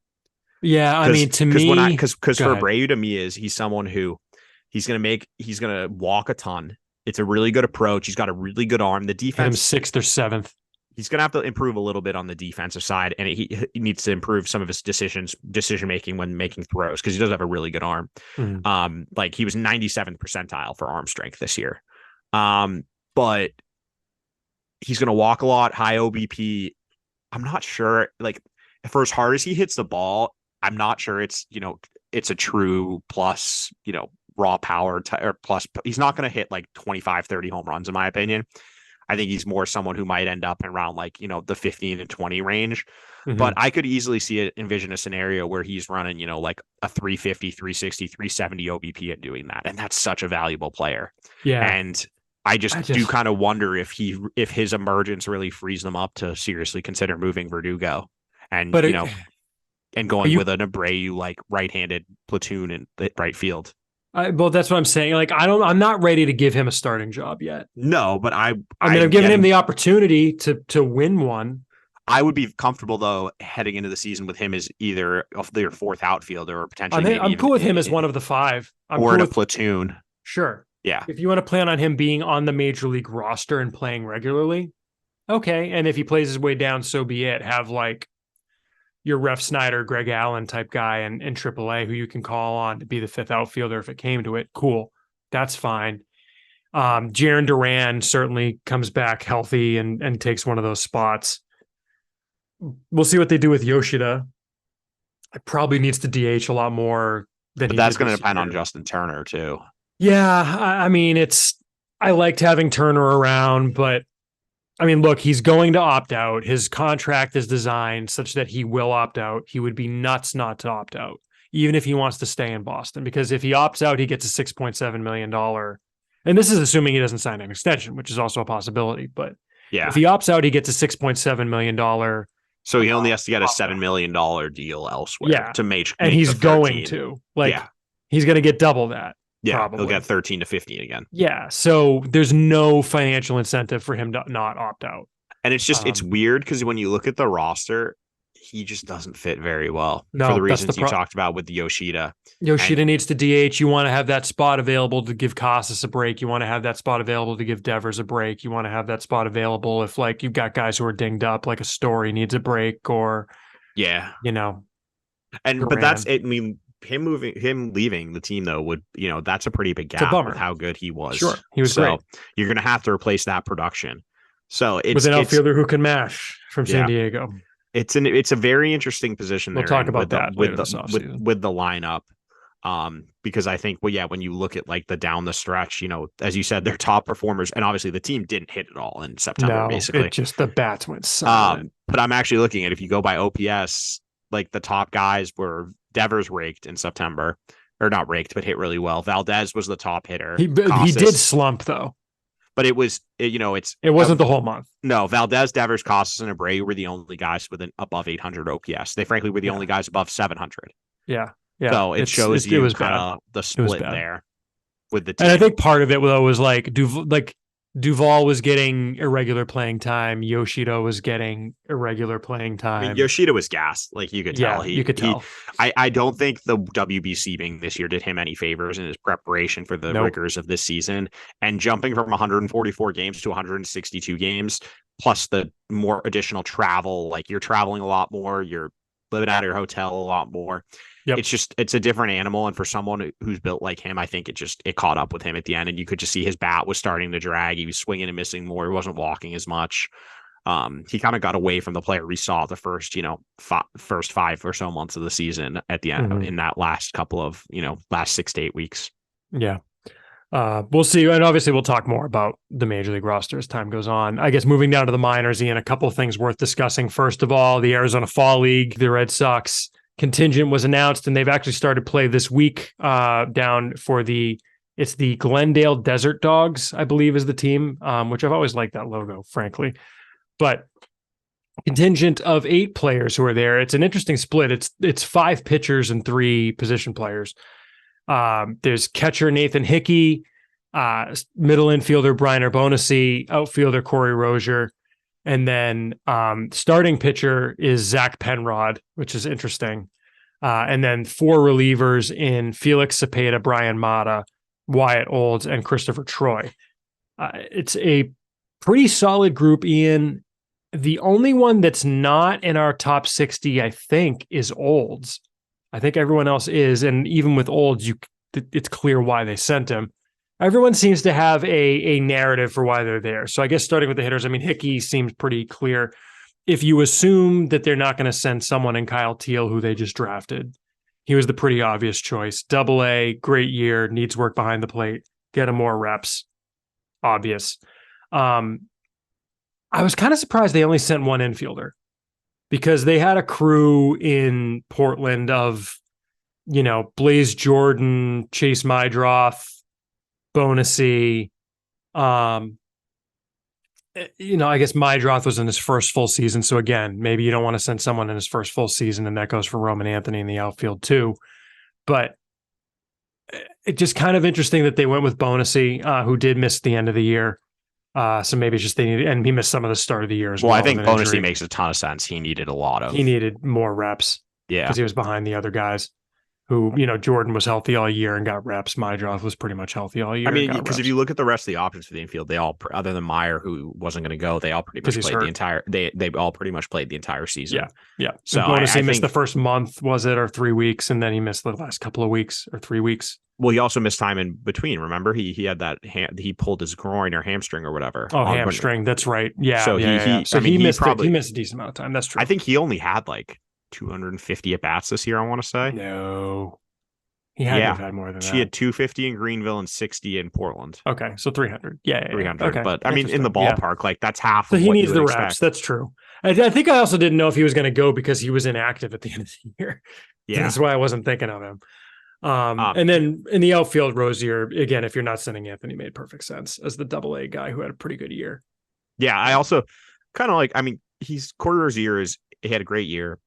A: Yeah, I mean, to me,
B: because for Abreu to me he's someone who he's gonna walk a ton. It's a really good approach. He's got a really good arm. The defense,
A: 6th or 7th.
B: He's going to have to improve a little bit on the defensive side, and he needs to improve some of his decision making when making throws because he does have a really good arm. Like he was 97th percentile for arm strength this year. But he's going to walk a lot, high OBP. I'm not sure. Like for as hard as he hits the ball, I'm not sure it's a true plus raw power or plus. He's not going to hit like 25, 30 home runs in my opinion. I think he's more someone who might end up around like, the 15 and 20 range. But I could easily envision a scenario where he's running, like a 350, 360, 370 OBP and doing that. And that's such a valuable player.
A: Yeah.
B: And I just do kind of wonder if his emergence really frees them up to seriously consider moving Verdugo and and going with an Abreu like right-handed platoon in the right field.
A: Well, that's what I'm saying. Like, I'm not ready to give him a starting job yet.
B: No, but
A: I'm giving him the opportunity to win one.
B: I would be comfortable though heading into the season with him as either their fourth outfielder or potentially.
A: I'm cool with him as one of the five,
B: or in a platoon.
A: Sure.
B: Yeah.
A: If you want to plan on him being on the major league roster and playing regularly, okay. And if he plays his way down, so be it. Have like your Ref Snyder, Greg Allen type guy in AAA who you can call on to be the fifth outfielder if it came to it. Cool. That's fine. Jarren Duran certainly comes back healthy and takes one of those spots. We'll see what they do with Yoshida. It probably needs to DH a lot more than
B: but that's going to depend on Justin Turner too.
A: Yeah, I mean, I liked having Turner around, but I mean, look, he's going to opt out. His contract is designed such that he will opt out. He would be nuts not to opt out, even if he wants to stay in Boston, because if he opts out, he gets a $6.7 million. And this is assuming he doesn't sign an extension, which is also a possibility. But
B: yeah,
A: if he opts out, he gets a $6.7 million.
B: So he only has to get a $7 million deal elsewhere to make
A: and he's going to he's going to get double that.
B: Yeah,
A: probably.
B: He'll get 13 to 15 again.
A: Yeah, so there's no financial incentive for him to not opt out.
B: And it's just it's weird because when you look at the roster, he just doesn't fit very well
A: for
B: the reasons you talked about with the Yoshida.
A: Yoshida needs to DH. You want to have that spot available to give Casas a break. You want to have that spot available to give Devers a break. You want to have that spot available if like you've got guys who are dinged up, like a Story needs a break or
B: but that's it. I mean, him leaving the team though would that's a pretty big gap with how good he was.
A: Sure, he was great.
B: You're going to have to replace that production. So it's
A: with an outfielder who can mash from San Diego.
B: It's a very interesting position.
A: We'll talk about that
B: with the lineup. Because I think when you look at like down the stretch, as you said, they're top performers, and obviously the team didn't hit it all in September. Basically,
A: just the bats went silent.
B: But I'm actually looking at if you go by OPS, like the top guys were. Devers raked in September, or not raked, but hit really well. Valdez was the top hitter.
A: He did slump though,
B: but it wasn't
A: the whole month.
B: No, Valdez, Devers, Casas, and Abreu were the only guys with an above 800 OPS. They frankly were the only guys above 700.
A: Yeah.
B: So it shows you kind of the split there with the team.
A: And I think part of it though was Duvall was getting irregular playing time. Yoshida was getting irregular playing time.
B: I mean, Yoshida was gassed. Like you could tell.
A: You could tell.
B: I don't think the WBC being this year did him any favors in his preparation for the rigors of this season. And jumping from 144 games to 162 games, plus the more additional travel, like you're traveling a lot more, you're living out of your hotel a lot more. Yep. It's a different animal. And for someone who's built like him, I think it caught up with him at the end. And you could just see his bat was starting to drag. He was swinging and missing more. He wasn't walking as much. He kind of got away from the player we saw the first, first 5 or so months of the season at the end in that last couple of, last 6 to 8 weeks.
A: Yeah. We'll see. And obviously we'll talk more about the major league roster as time goes on. I guess moving down to the minors, Ian, a couple of things worth discussing. First of all, the Arizona Fall League, the Red Sox contingent was announced, and they've actually started play this week down for it's the Glendale Desert Dogs, I believe is the team, which I've always liked that logo, frankly. But contingent of 8 players who are there. It's an interesting split. It's 5 pitchers and 3 position players. There's catcher Nathan Hickey, middle infielder Brian Urbanski, outfielder Corey Rozier, and then starting pitcher is Zach Penrod, which is interesting. And then 4 relievers in Felix Cepeda, Brian Mata, Wyatt Olds, and Christopher Troy. It's a pretty solid group, Ian. The only one that's not in our top 60, I think, is Olds. I think everyone else is. And even with Olds, it's clear why they sent him. Everyone seems to have a narrative for why they're there. So I guess starting with the hitters, I mean, Hickey seems pretty clear. If you assume that they're not going to send someone in Kyle Teal, who they just drafted, he was the pretty obvious choice. AA, great year, needs work behind the plate, get him more reps. Obvious. I was kind of surprised they only sent 1 infielder because they had a crew in Portland of, Blaze Jordan, Chase Mydroth, Bonusy, I guess Mydroth was in his first full season. So again, maybe you don't want to send someone in his first full season, and that goes for Roman Anthony in the outfield too. But it's just kind of interesting that they went with Bonusy, who did miss the end of the year. So maybe it's just they needed, and he missed some of the start of the year as well.
B: I think Bonusy makes a ton of sense. He needed
A: He needed more reps.
B: Yeah.
A: Because he was behind the other guys who, Jordan was healthy all year and got reps. Mydroth was pretty much healthy all year.
B: I mean, because if you look at the rest of the options for the infield, they all, other than Meyer, who wasn't going to go, they all pretty much played the entire. They all pretty much played the entire season.
A: Yeah.
B: So
A: Bonusy missed the first month, was it, or 3 weeks, and then he missed the last couple of weeks or 3 weeks.
B: Well, he also missed time in between. Remember, he had that he pulled his groin or hamstring or whatever.
A: Oh, hamstring. That's right. Yeah.
B: So
A: he missed a decent amount of time. That's true.
B: I think he only had like 250 at bats this year, I want to say.
A: No. He had to have had more than that.
B: He had 250 in Greenville and 60 in Portland.
A: Okay, so 300. Yeah.
B: 300.
A: Okay.
B: But I mean, in the ballpark, like that's half
A: so
B: of
A: he
B: what
A: needs
B: you would
A: the reps.
B: expect.
A: That's true. I think I also didn't know if he was going to go because he was inactive at the end of the year. Yeah. That's why I wasn't thinking of him. And then in the outfield, Rozier, again, if you're not sending Anthony, made perfect sense as the AA guy who had a pretty good year.
B: Yeah, I also kind of he's Corder's year he had a great year.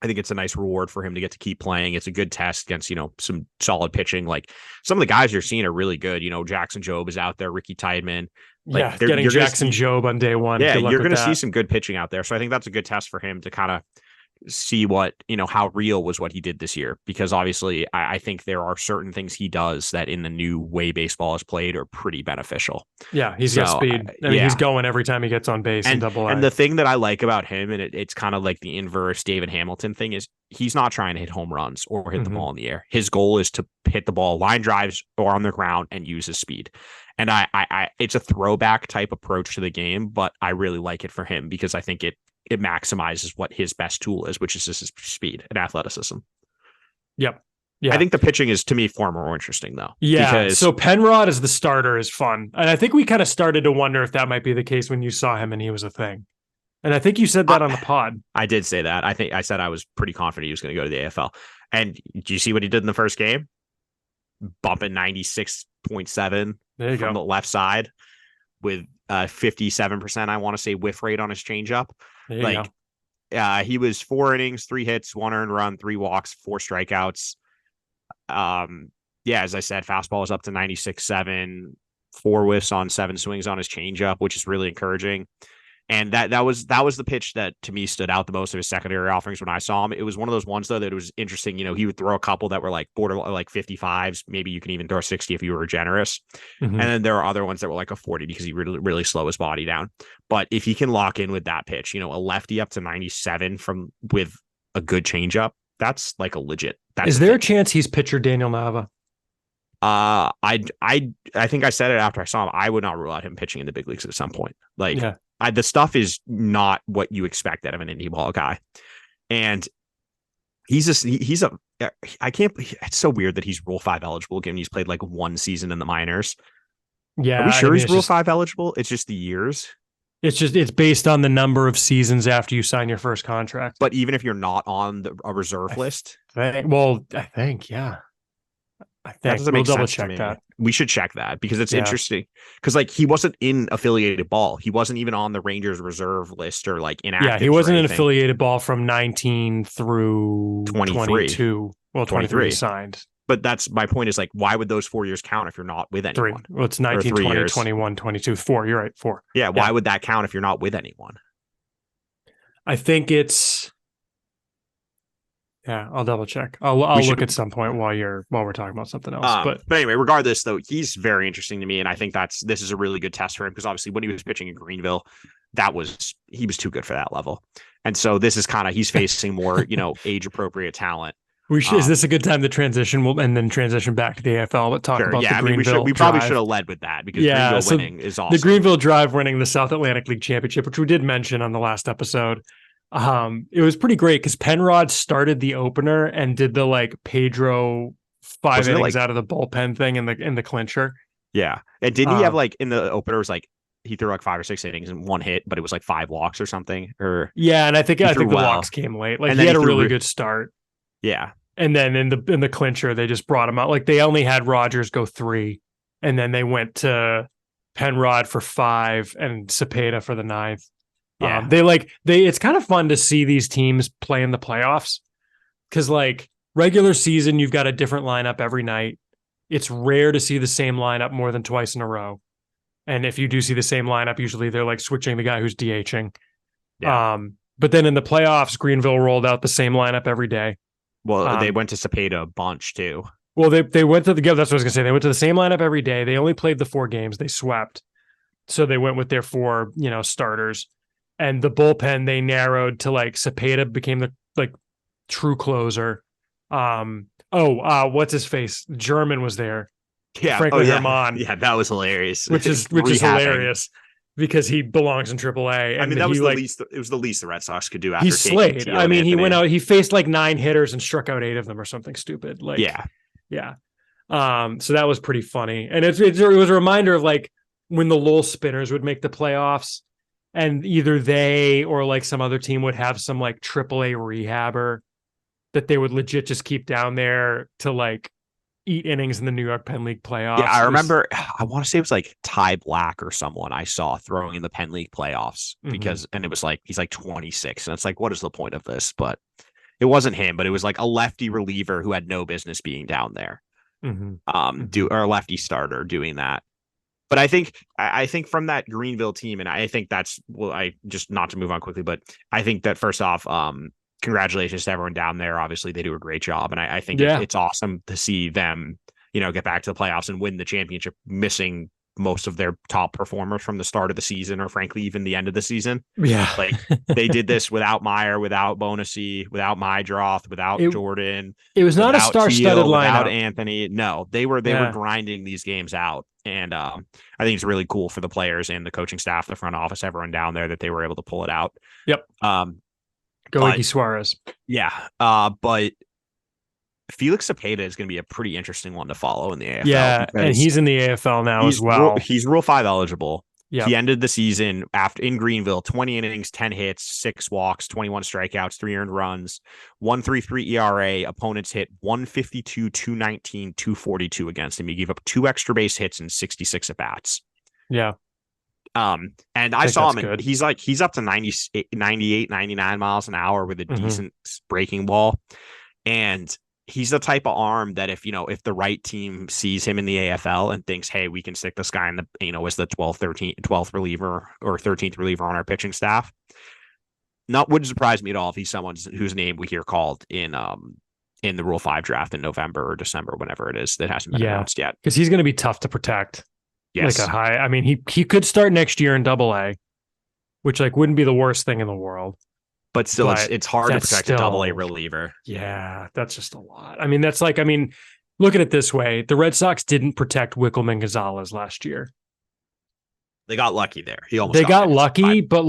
B: I think it's a nice reward for him to get to keep playing. It's a good test against, some solid pitching. Like some of the guys you're seeing are really good. Jackson Jobe is out there, Ricky Tideman.
A: Getting Jackson Jobe on day one.
B: Yeah, you're going to see some good pitching out there. So I think that's a good test for him to kind of see what, how real was what he did this year. Because obviously I think there are certain things he does that in the new way baseball is played are pretty beneficial.
A: Yeah, he's got speed. He's going every time he gets on base in AA.
B: And the thing that I like about him, and it's kind of like the inverse David Hamilton thing, is he's not trying to hit home runs or hit the ball in the air. His goal is to hit the ball line drives or on the ground and use his speed. And I it's a throwback type approach to the game, but I really like it for him because I think it maximizes what his best tool is, which is just his speed and athleticism.
A: Yep. Yeah.
B: I think the pitching is, to me, far more interesting, though.
A: Yeah. So Penrod as the starter is fun. And I think we kind of started to wonder if that might be the case when you saw him and he was a thing. And I think you said that on the pod.
B: I did say that. I think I said I was pretty confident he was going to go to the AFL. And do you see what he did in the first game? Bumping 96.7 from the left side with 57%, I want to say, whiff rate on his changeup. He was 4 innings, 3 hits, 1 earned run, 3 walks, 4 strikeouts. As I said, fastball is up to 96.7, 4 whiffs on 7 swings on his changeup, which is really encouraging. And that was the pitch that to me stood out the most of his secondary offerings when I saw him. It was one of those ones though that it was interesting. He would throw a couple that were like border like 55s. Maybe you can even throw 60 if you were generous. And then there are other ones that were like a 40 because he really, really slow his body down. But if he can lock in with that pitch, a lefty up to 97 with a good changeup, that's like a legit.
A: Is there a chance he's pitcher Daniel Nava?
B: I think I said it after I saw him. I would not rule out him pitching in the big leagues at some point. The stuff is not what you expect out of an indie ball guy. And it's so weird that he's Rule 5 eligible given he's played like 1 season in the minors.
A: Yeah.
B: Are we sure he's Rule 5 eligible? It's just the years.
A: It's based on the number of seasons after you sign your first contract.
B: But even if you're not on a reserve list?
A: I think, yeah.
B: That doesn't make sense to me. That. We should check that because it's interesting. Because he wasn't in affiliated ball. He wasn't even on the Rangers reserve list or like inactive.
A: Yeah, he wasn't in affiliated ball from 19 through 22. Well, 23 signed.
B: But that's my point is why would those 4 years count if you're not with anyone?
A: 3. Well, it's 19, 20, 21, 22, 4. You're right, 4.
B: Yeah, why would that count if you're not with anyone?
A: I think it's... Yeah, I'll double check. I'll look at some point while we're talking about something else. But
B: anyway, regardless, though, he's very interesting to me, and I think this is a really good test for him because obviously when he was pitching in Greenville, he was too good for that level, and so this is he's facing more age appropriate talent.
A: Is this a good time to transition? And then transition back to the AFL, but talk about the Greenville.
B: We probably should have led with that because Greenville winning is awesome.
A: The Greenville Drive winning the South Atlantic League Championship, which we did mention on the last episode. It was pretty great because Penrod started the opener and did the Pedro 5 innings out of the bullpen thing in the clincher.
B: Yeah. And didn't he have in the opener was he threw 5 or 6 innings and 1 hit, but it was 5 walks or something?
A: And I think the walks came late. He had a really good start.
B: Yeah.
A: And then in the clincher, they just brought him out. They only had Rogers go 3, and then they went to Penrod for 5, and Cepeda for the 9th.
B: Yeah.
A: It's kind of fun to see these teams play in the playoffs because like regular season, you've got a different lineup every night. It's rare to see the same lineup more than twice in a row. And if you do see the same lineup, usually they're like switching the guy who's DHing.
B: Yeah.
A: But then in the playoffs, Greenville rolled out the same lineup every day.
B: Well, they went to Cepeda a bunch too.
A: Well, they went to that's what I was gonna say. They went to the same lineup every day. They only played the 4 games. They swept, so they went with their 4 starters. And the bullpen they narrowed to like Cepeda became the like true closer. What's his face? German was there.
B: Yeah,
A: Franklin Herman.
B: Yeah, that was hilarious.
A: Which is hilarious because he belongs in AAA. And
B: I mean, that was the least. It was the least the Red Sox could do after
A: he slayed.
B: Tio
A: I mean, he
B: Anthony.
A: went out. He faced like 9 hitters and struck out 8 of them or something stupid. Like
B: yeah.
A: So that was pretty funny, and it was a reminder of like when the Lowell Spinners would make the playoffs, and either they or like some other team would have some like AAA rehabber that they would legit just keep down there to like eat innings in the New York Penn League playoffs.
B: Yeah, I remember. I want to say it was like Ty Black or someone I saw throwing in the Penn League playoffs and it was like he's like 26, and it's like, what is the point of this? But it wasn't him, but it was like a lefty reliever who had no business being down there. Or a lefty starter doing that. But I think from that Greenville team, and I think that's I just not to move on quickly, but I think that first off, congratulations to everyone down there. Obviously, they do a great job, and I think it's awesome to see them, get back to the playoffs and win the championship, missing most of their top performers from the start of the season, or frankly, even the end of the season.
A: Yeah,
B: like they did this without Meyer, without Bonacy, without Mydroth, without Jordan.
A: It was not a star-studded lineup.
B: Without Anthony. No, they were grinding these games out, and I think it's really cool for the players and the coaching staff, the front office, everyone down there that they were able to pull it out.
A: Yep. Go Iggy Suarez.
B: Yeah. But Felix Cepeda is going to be a pretty interesting one to follow in the AFL.
A: Yeah, and he's in the AFL now as well.
B: He's Rule 5 eligible.
A: Yep.
B: He ended the season in Greenville, 20 innings, 10 hits, 6 walks, 21 strikeouts, 3 earned runs, 1.33 ERA. Opponents hit 152, 219, 242 against him. He gave up 2 extra base hits and 66 at bats.
A: Yeah.
B: And I saw him, and he's up to 98, 99 miles an hour with a decent breaking ball. And he's the type of arm that if the right team sees him in the AFL and thinks, hey, we can stick this guy in the, as the 12th reliever or 13th reliever on our pitching staff, wouldn't surprise me at all if he's someone whose name we hear called in the Rule 5 draft in November or December, whenever it is, that hasn't been announced yet.
A: Because he's going to be tough to protect.
B: Yes.
A: Like I mean, he could start next year in AA, which like wouldn't be the worst thing in the world.
B: But still, it's hard to protect a AA reliever.
A: Yeah, that's just a lot. I mean, look at it this way. The Red Sox didn't protect Wickelman Gonzalez last year.
B: They got lucky there.
A: They got lucky, but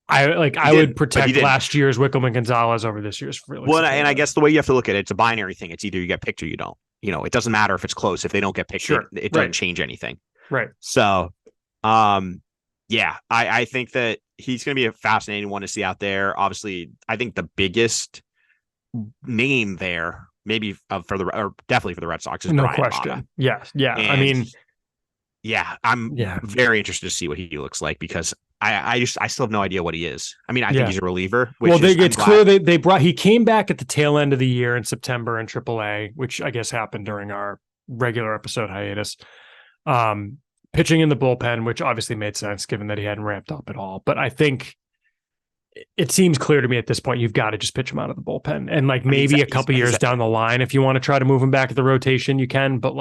A: I would protect last year's Wickelman Gonzalez over this year's.
B: Well, and I guess the way you have to look at it, it's a binary thing. It's either you get picked or you don't. It doesn't matter if it's close. If they don't get picked, it doesn't change anything.
A: Right.
B: So, yeah, I think that he's going to be a fascinating one to see out there. Obviously, I think the biggest name there, maybe definitely for the Red Sox, is
A: no
B: Brian
A: question.
B: Mata.
A: Yeah. And
B: I'm very interested to see what he looks like, because I still have no idea what he is. I mean, I think he's a reliever.
A: It's clear he came back at the tail end of the year in September in AAA, which I guess happened during our regular episode hiatus. Pitching in the bullpen, which obviously made sense given that he hadn't ramped up at all. But I think it seems clear to me at this point, you've got to just pitch him out of the bullpen. And maybe a couple years down the line, if you want to try to move him back to the rotation, you can. But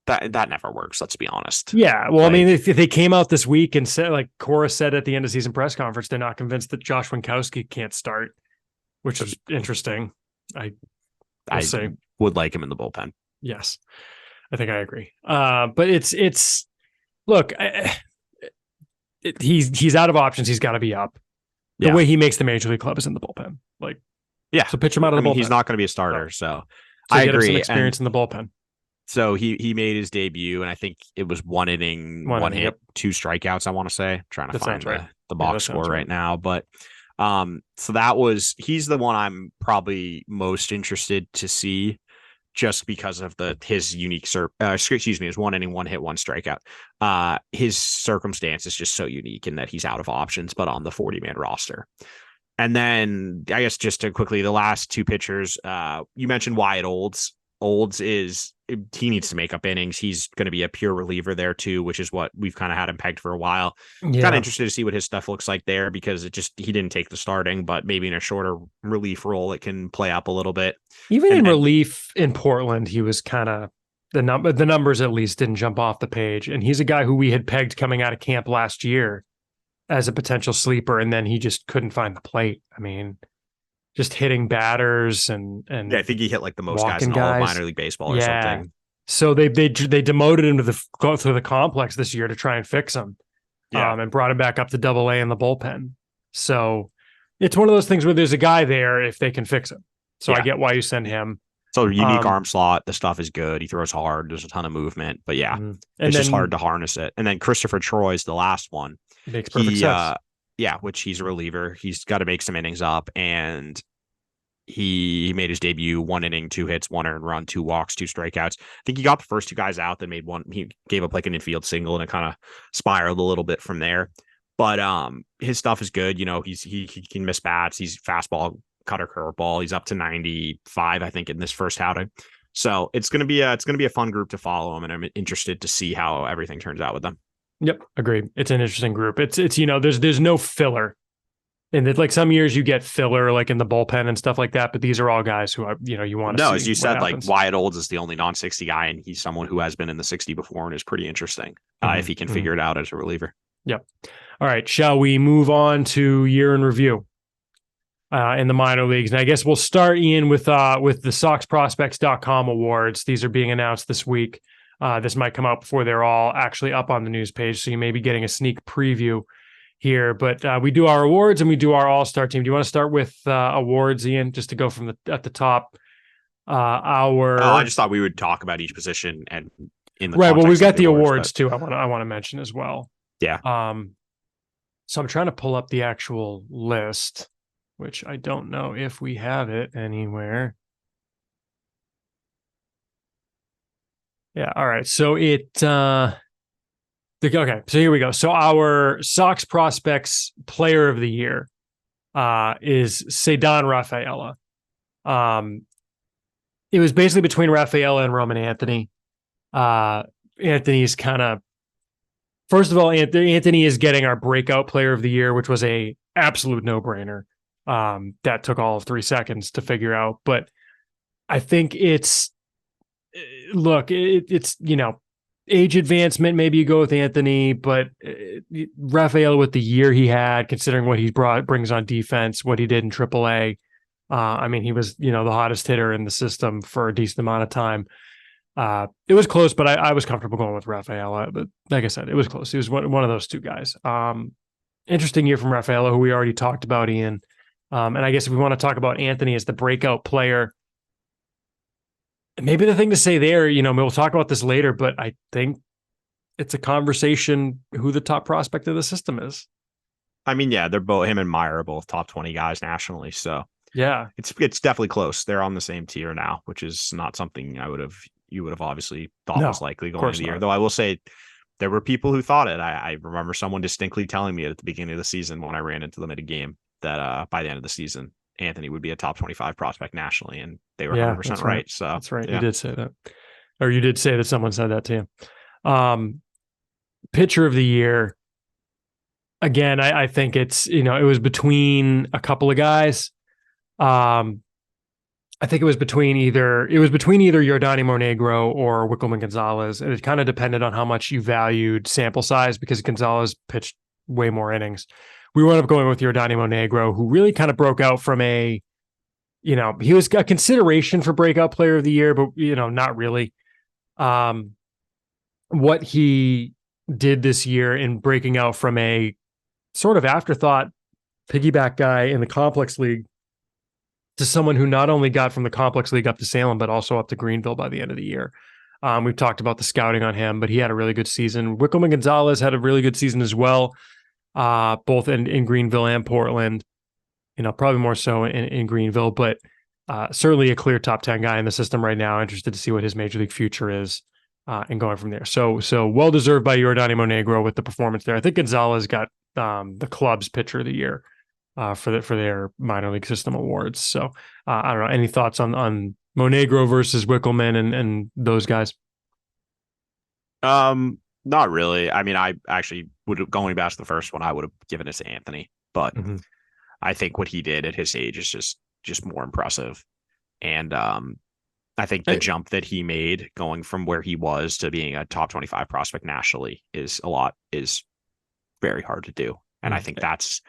B: that never works. Let's be honest.
A: Yeah. Well, I mean, if they came out this week and said, like Cora said at the end of season press conference, they're not convinced that Josh Winkowski can't start, which is interesting. I
B: would like him in the bullpen.
A: Yes, I think I agree. But it's look, he's out of options. He's got to be up. The way he makes the major league club is in the bullpen. So pitch him out of the bullpen.
B: He's not going to be a starter, so
A: I agree. Some experience in the bullpen.
B: So he made his debut, and I think it was 1 inning, 1 hit, 2 strikeouts. I want to say, I'm trying to find the box score right now, but so he's the one I'm probably most interested to see, just because of his unique his 1 inning, 1 hit, 1 strikeout. His circumstance is just so unique in that he's out of options, but on the 40-man roster. And then I guess just to quickly, the last 2 pitchers, you mentioned Wyatt Olds. He needs to make up innings. He's going to be a pure reliever there too, which is what we've kind of had him pegged for a while. Yeah. Kind of interested to see what his stuff looks like there, because he didn't take the starting, but maybe in a shorter relief role, it can play up a little bit.
A: Even in relief in Portland, he was kind of the numbers at least didn't jump off the page. And he's a guy who we had pegged coming out of camp last year as a potential sleeper, and then he just couldn't find the plate. I mean, just hitting batters and
B: yeah, I think he hit like the most guys in all of minor league baseball or something.
A: So they demoted him to go through the complex this year to try and fix him, and brought him back up to Double A in the bullpen. So it's one of those things where there's a guy there if they can fix him. So I get why you send him.
B: So unique arm slot, the stuff is good. He throws hard. There's a ton of movement, but it's just hard to harness it. And then Christopher Troy is the last one.
A: Makes perfect sense.
B: Which he's a reliever. He's got to make some innings up, and he made his debut, 1 inning, 2 hits, 1 earned run, 2 walks, 2 strikeouts. I think he got the first 2 guys out, then made one. He gave up like an infield single, and it kind of spiraled a little bit from there. But his stuff is good. You know, he can miss bats. He's fastball, cutter, curveball. He's up to 95, I think, in this first outing. So it's gonna be a fun group to follow him, and I'm interested to see how everything turns out with them.
A: Yep, agreed. It's an interesting group. It's there's no filler. And like some years you get filler like in the bullpen and stuff like that, but these are all guys who you want to see.
B: No, as you said, like Wyatt Olds is the only non-60 guy, and he's someone who has been in the 60 before and is pretty interesting if he can figure it out as a reliever.
A: Yep. All right, shall we move on to year in review in the minor leagues? And I guess we'll start, Ian, with the SoxProspects.com awards. These are being announced this week. This might come out before they're all actually up on the news page, so you may be getting a sneak preview here. But we do our awards and we do our all-star team. Do you want to start with awards, Ian, just to go from at the top?
B: I just thought we would talk about each position and in the
A: right. Well, we've got the awards too. I want to mention as well.
B: Yeah.
A: So I'm trying to pull up the actual list, which I don't know if we have it anywhere. Yeah. All right. So okay. So here we go. So our Sox Prospects Player of the Year is Ceddanne Rafaela. It was basically between Rafaela and Roman Anthony. Anthony's kind of, first of all, Anthony is getting our Breakout Player of the Year, which was a absolute no-brainer. That took all of 3 seconds to figure out, but I think it's age advancement. Maybe you go with Anthony, but Rafael, with the year he had, considering what he brings on defense, what he did in AAA. I mean, he was, the hottest hitter in the system for a decent amount of time. It was close, but I was comfortable going with Rafaela. But like I said, it was close. He was one of those 2 guys. Interesting year from Rafaela, who we already talked about, Ian. And I guess if we want to talk about Anthony as the breakout player, maybe the thing to say there, we'll talk about this later, but I think it's a conversation who the top prospect of the system is.
B: I mean, yeah, they're both, him and Meyer are both top 20 guys nationally. So
A: yeah,
B: it's definitely close. They're on the same tier now, which is not something you would have obviously thought was likely going into the year. Though I will say there were people who thought it. I remember someone distinctly telling me at the beginning of the season when I ran into them at a game that by the end of the season, Anthony would be a top 25 prospect nationally, and they were 100% right. So
A: that's right. Yeah. You did say that, or you did say that someone said that to you. Pitcher of the year. Again, I think it's, it was between a couple of guys. I think it was between either Yordany Monegro or Wickelman Gonzalez. And it kind of depended on how much you valued sample size, because Gonzalez pitched way more innings. We wound up going with Yordany Monegro, who really kind of broke out from he was a consideration for breakout player of the year, but, not really. What he did this year in breaking out from a sort of afterthought piggyback guy in the complex league to someone who not only got from the complex league up to Salem, but also up to Greenville by the end of the year. We've talked about the scouting on him, but he had a really good season. Wickelman Gonzalez had a really good season as well. Both in Greenville and Portland, probably more so in Greenville, but certainly a clear top 10 guy in the system right now. Interested to see what his major league future is, and going from there. So well deserved by Yordan Monegro with the performance there. I think Gonzalez got the club's pitcher of the year for their minor league system awards. So I don't know. Any thoughts on Monegro versus Wickelman and those guys?
B: Not really. I mean, I actually would have, going back to the first one, I would have given it to Anthony, but I think what he did at his age is just more impressive. And I think the jump that he made going from where he was to being a top 25 prospect nationally is very hard to do. And I think that's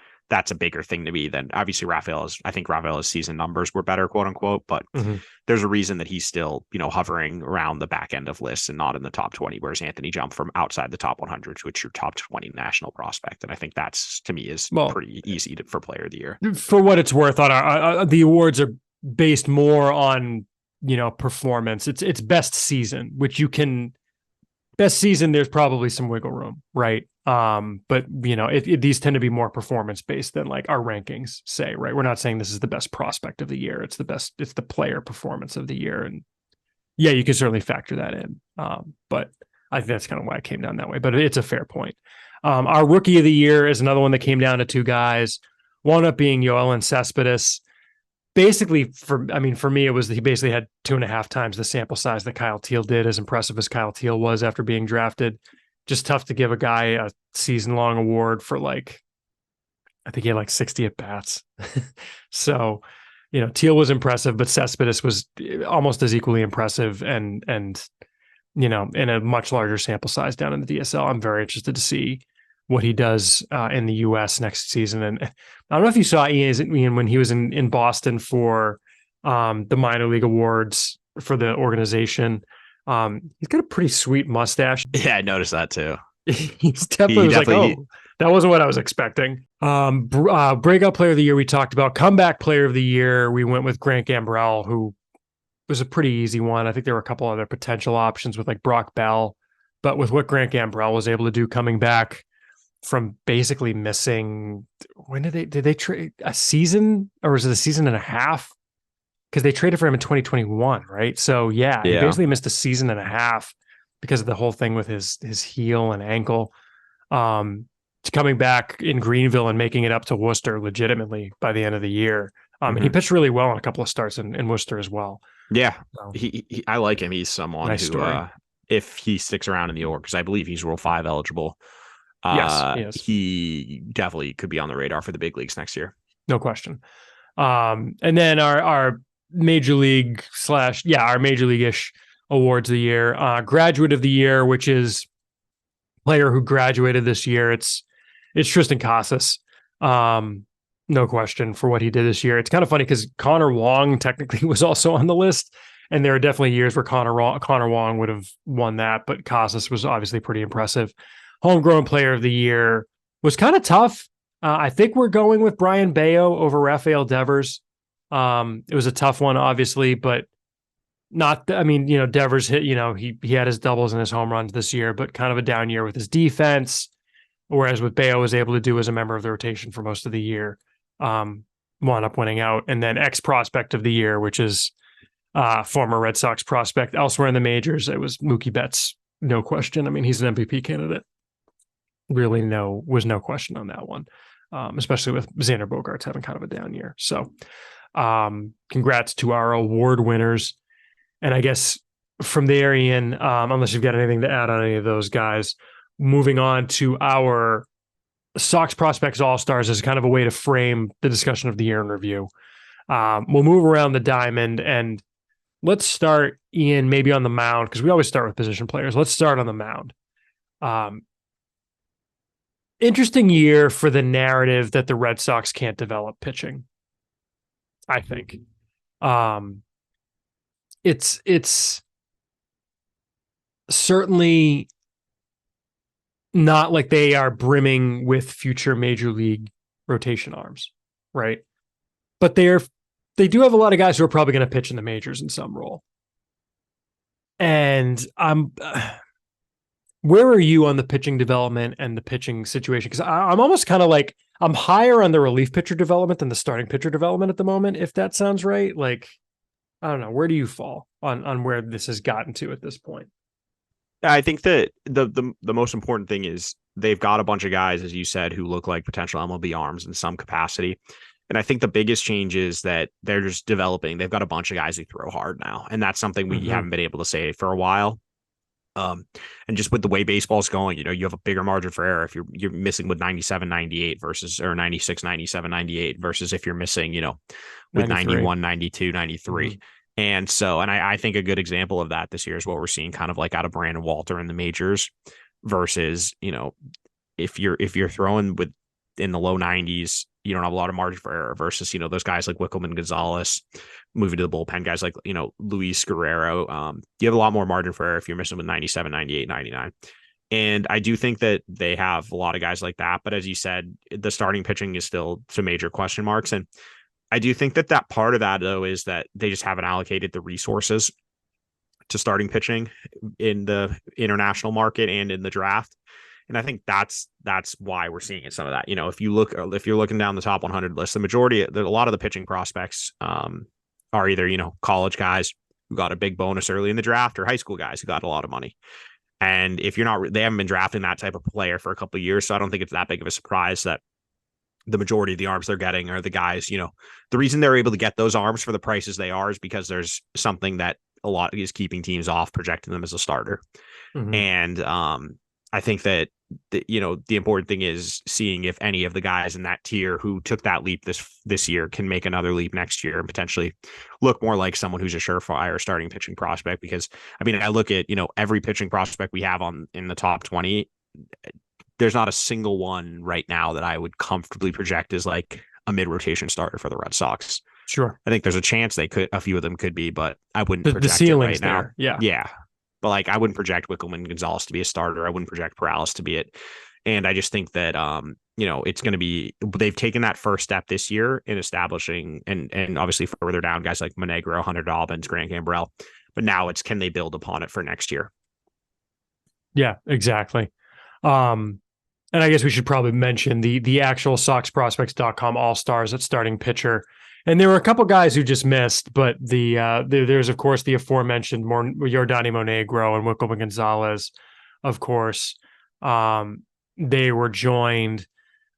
B: a bigger thing to me than obviously I think Rafael's season numbers were better, quote unquote, but there's a reason that he's still, hovering around the back end of lists and not in the top 20, whereas Anthony jumped from outside the top 100 to a true top 20 national prospect. And I think that's, to me, is pretty easy for player of the year.
A: For what it's worth, on the awards are based more on, performance. It's best season, which best season, there's probably some wiggle room, right? But these tend to be more performance based than like our rankings say, right? We're not saying this is the best prospect of the year. It's the player performance of the year. And yeah, you can certainly factor that in. But I think that's kind of why it came down that way, but it's a fair point. Our rookie of the year is another one that came down to two guys, one up being Yoelan Cespedes. Basically, for me, it was he basically had 2.5 times the sample size that Kyle Teal did, as impressive as Kyle Teal was after being drafted. Just tough to give a guy a season-long award for I think he had 60 at-bats. So, Teal was impressive, but Cespedes was almost as equally impressive and in a much larger sample size down in the DSL. I'm very interested to see what he does in the U.S. next season. And I don't know if you saw Ian when he was in Boston for the minor league awards for the organization. He's got a pretty sweet mustache.
B: Yeah, I noticed that too.
A: He's definitely that wasn't what I was expecting. Breakout player of the year we talked about. Comeback player of the year, we went with Grant Gambrell, who was a pretty easy one. I think there were a couple other potential options with Brock Bell, but with what Grant Gambrell was able to do coming back from basically missing, when did they trade a season, or was it a season and a half? Because they traded for him in 2021, right? So yeah, he basically missed a season and a half because of the whole thing with his heel and ankle. Coming back in Greenville and making it up to Worcester legitimately by the end of the year. And he pitched really well in a couple of starts in Worcester as well.
B: Yeah, so, I like him. He's someone who, if he sticks around in the org, because I believe he's Rule 5 eligible. Yes, he definitely could be on the radar for the big leagues next year.
A: No question. And then our major league our major league-ish awards of the year, graduate of the year, which is player who graduated this year. It's Tristan Casas. No question for what he did this year. It's kind of funny because Connor Wong technically was also on the list, and there are definitely years where Connor Wong would have won that, but Casas was obviously pretty impressive. Homegrown player of the year was kind of tough. I think we're going with Brian Bayo over Rafael Devers. It was a tough one, obviously, but Devers hit, he had his doubles and his home runs this year, but kind of a down year with his defense. Whereas what Bayo was able to do as a member of the rotation for most of the year, wound up winning out. And then ex-prospect of the year, which is former Red Sox prospect elsewhere in the majors, it was Mookie Betts. No question. I mean, he's an MVP candidate. Really was no question on that one, especially with Xander Bogaerts having kind of a down year. So congrats to our award winners. And I guess from there, Ian, unless you've got anything to add on any of those guys, moving on to our Sox Prospects All-Stars as kind of a way to frame the discussion of the year in review. We'll move around the diamond, and let's start, Ian, maybe on the mound, because we always start with position players. Let's start on the mound. Interesting year for the narrative that the Red Sox can't develop pitching, I think. It's certainly not like they are brimming with future major league rotation arms, right? But they do have a lot of guys who are probably going to pitch in the majors in some role. And where are you on the pitching development and the pitching situation? Because I'm almost kind of I'm higher on the relief pitcher development than the starting pitcher development at the moment, if that sounds right. I don't know. Where do you fall on where this has gotten to at this point?
B: I think that the most important thing is they've got a bunch of guys, as you said, who look like potential MLB arms in some capacity. And I think the biggest change is that they're just developing. They've got a bunch of guys who throw hard now. And that's something we
A: Mm-hmm.
B: haven't been able to say for a while. And just with the way baseball's going, you have a bigger margin for error if you're missing with 97, 98 versus, or 96, 97, 98 versus if you're missing, with
A: 93.
B: 91, 92, 93.
A: Mm-hmm.
B: And so, and I think a good example of that this year is what we're seeing kind of like out of Brandon Walter in the majors versus, if you're throwing with in the low 90s, you don't have a lot of margin for error versus, those guys like Wickelman, Gonzalez, moving to the bullpen, guys like, Luis Guerrero. You have a lot more margin for error if you're missing with 97, 98, 99. And I do think that they have a lot of guys like that. But as you said, the starting pitching is still some major question marks. And I do think that part of that, though, is that they just haven't allocated the resources to starting pitching in the international market and in the draft. And I think that's why we're seeing some of that. If you're looking down the top 100 list, a lot of the pitching prospects are either, college guys who got a big bonus early in the draft or high school guys who got a lot of money. And if they haven't been drafting that type of player for a couple of years. So I don't think it's that big of a surprise that the majority of the arms they're getting are the guys, the reason they're able to get those arms for the prices they are is because there's something that a lot is keeping teams off projecting them as a starter.
A: Mm-hmm.
B: And I think that the important thing is seeing if any of the guys in that tier who took that leap this year can make another leap next year and potentially look more like someone who's a surefire starting pitching prospect. Because I look at every pitching prospect we have in the top 20. There's not a single one right now that I would comfortably project as like a mid-rotation starter for the Red Sox.
A: Sure.
B: I think there's a chance a few of them could be, but I wouldn't project
A: the ceiling's
B: it right now.
A: there. Yeah.
B: Yeah. But like, I wouldn't project Wickelman Gonzalez to be a starter. I wouldn't project Perales to be it. And I just think that, it's going to be, they've taken that first step this year in establishing and obviously further down guys like Monegro, Hunter Dobbins, Grant Gambrell. But now it's, can they build upon it for next year?
A: Yeah, exactly. And I guess we should probably mention the actual SoxProspects.com All-Stars at starting pitcher. And there were a couple guys who just missed, but there's, of course, the aforementioned Yordany Monegro and Wickelman Gonzalez, of course. They were joined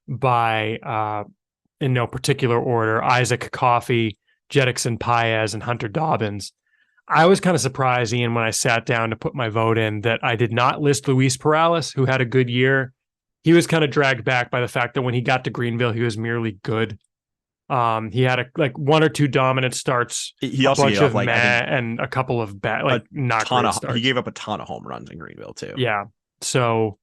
A: by, in no particular order, Isaac Coffey, Jetixon Paez, and Hunter Dobbins. I was kind of surprised, Ian, when I sat down to put my vote in that I did not list Luis Perales, who had a good year. He was kind of dragged back by the fact that when he got to Greenville, he was merely good. He had one or two dominant starts.
B: He also gave up
A: and a couple of bad, not great starts.
B: He gave up a ton of home runs in Greenville too.
A: Yeah, so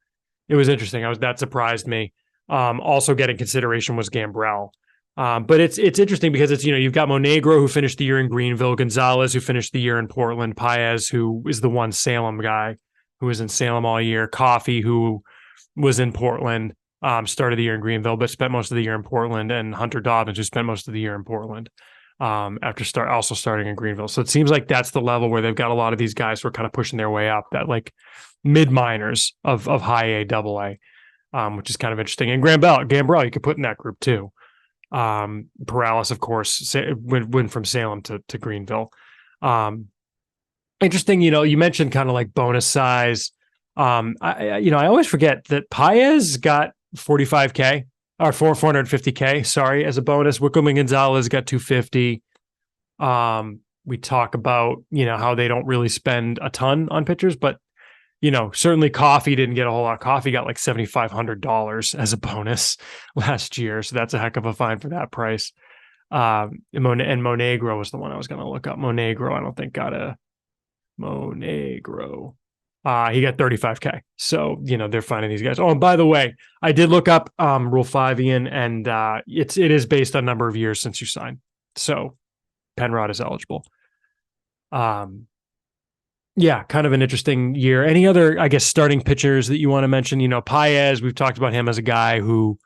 A: it was interesting. That surprised me. Also getting consideration was Gambrell. But it's interesting because it's, you've got Monegro, who finished the year in Greenville, Gonzalez, who finished the year in Portland, Paez, who is the one Salem guy who was in Salem all year, Coffey, who was in Portland, started the year in Greenville, but spent most of the year in Portland, and Hunter Dobbins, who spent most of the year in Portland, after also starting in Greenville. So it seems like that's the level where they've got a lot of these guys who are kind of pushing their way up, that like mid minors of high A, double A, which is kind of interesting. And Gambrell, you could put in that group too. Perales, of course, went from Salem to Greenville. Interesting, you mentioned kind of like bonus size. I always forget that Paez got 45K or 450K, sorry, as a bonus. Wickelman Gonzalez got 250. We talk about, how they don't really spend a ton on pitchers, but certainly Coffey didn't get a whole lot. Coffey got like $7,500 as a bonus last year. So that's a heck of a fine for that price. And Monegro was the one I was going to look up. Monegro, I don't think got a Monegro. He got 35K. So, they're finding these guys. Oh, and by the way, I did look up Rule 5, Ian, and it is based on number of years since you signed. So Penrod is eligible. Yeah, kind of an interesting year. Any other, I guess, starting pitchers that you want to mention? Paez, we've talked about him as a guy who,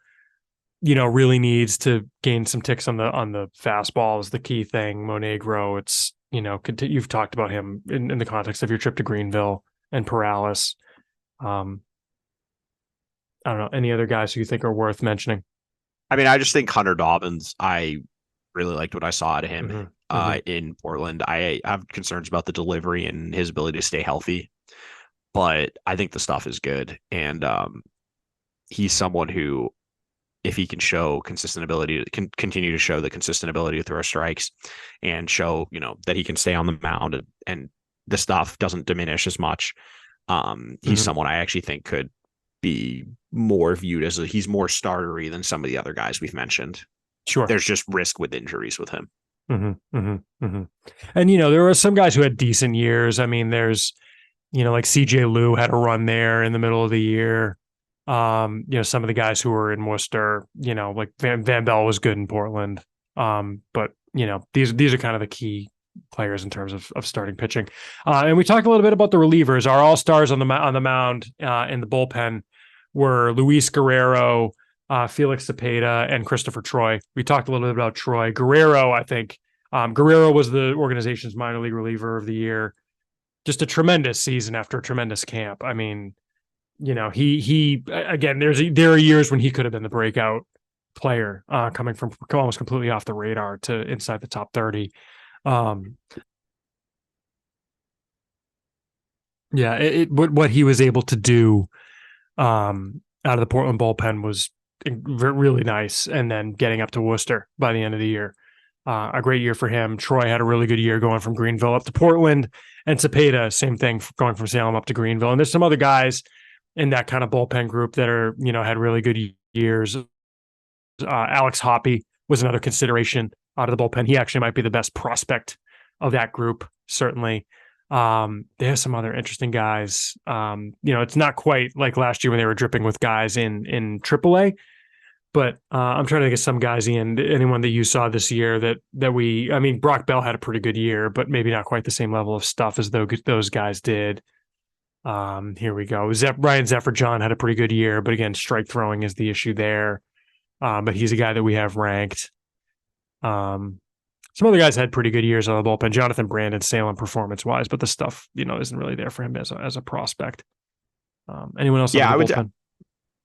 A: really needs to gain some ticks on the fastball is the key thing. Monegro, it's, you've talked about him in the context of your trip to Greenville, and Perales. I don't know, any other guys who you think are worth mentioning?
B: I just think Hunter Dobbins, I really liked what I saw out of him. in Portland. I have concerns about the delivery and his ability to stay healthy, but I think the stuff is good. And he's someone who, if he can show consistent ability, can continue to show the consistent ability to throw strikes and show, that he can stay on the mound and the stuff doesn't diminish as much. He's someone I actually think could be more viewed as he's more startery than some of the other guys we've mentioned.
A: Sure.
B: There's just risk with injuries with him.
A: And, there were some guys who had decent years. I mean, there's, like CJ Liu had a run there in the middle of the year. Some of the guys who were in Worcester, like Van Bell was good in Portland. But these are kind of the key players in terms of starting pitching. And we talked a little bit about the relievers. Our all-stars on the mound in the bullpen were Luis Guerrero, Felix Cepeda, and Christopher Troy. We talked a little bit about Troy. Guerrero, I think. Guerrero was the organization's minor league reliever of the year. Just a tremendous season after a tremendous camp. I mean, he again, there are years when he could have been the breakout player, coming from almost completely off the radar to inside the top 30. What he was able to do out of the Portland bullpen was really nice. And then getting up to Worcester by the end of the year, a great year for him. Troy had a really good year going from Greenville up to Portland, and Cepeda, same thing, going from Salem up to Greenville. And there's some other guys in that kind of bullpen group that are, had really good years. Alex Hoppy was another consideration out of the bullpen. He actually might be the best prospect of that group, certainly. There's some other interesting guys. It's not quite like last year when they were dripping with guys in AAA, but I'm trying to think of some guys, Ian, anyone that you saw this year that Brock Bell had a pretty good year, but maybe not quite the same level of stuff as those guys did. Here we go. Ryan Zephyr-John had a pretty good year, but again, strike throwing is the issue there. But he's a guy that we have ranked. Some other guys had pretty good years on the bullpen. Jonathan Brandon, Salem performance-wise, but the stuff, isn't really there for him as a prospect. Anyone else?
B: Yeah,
A: on the bullpen?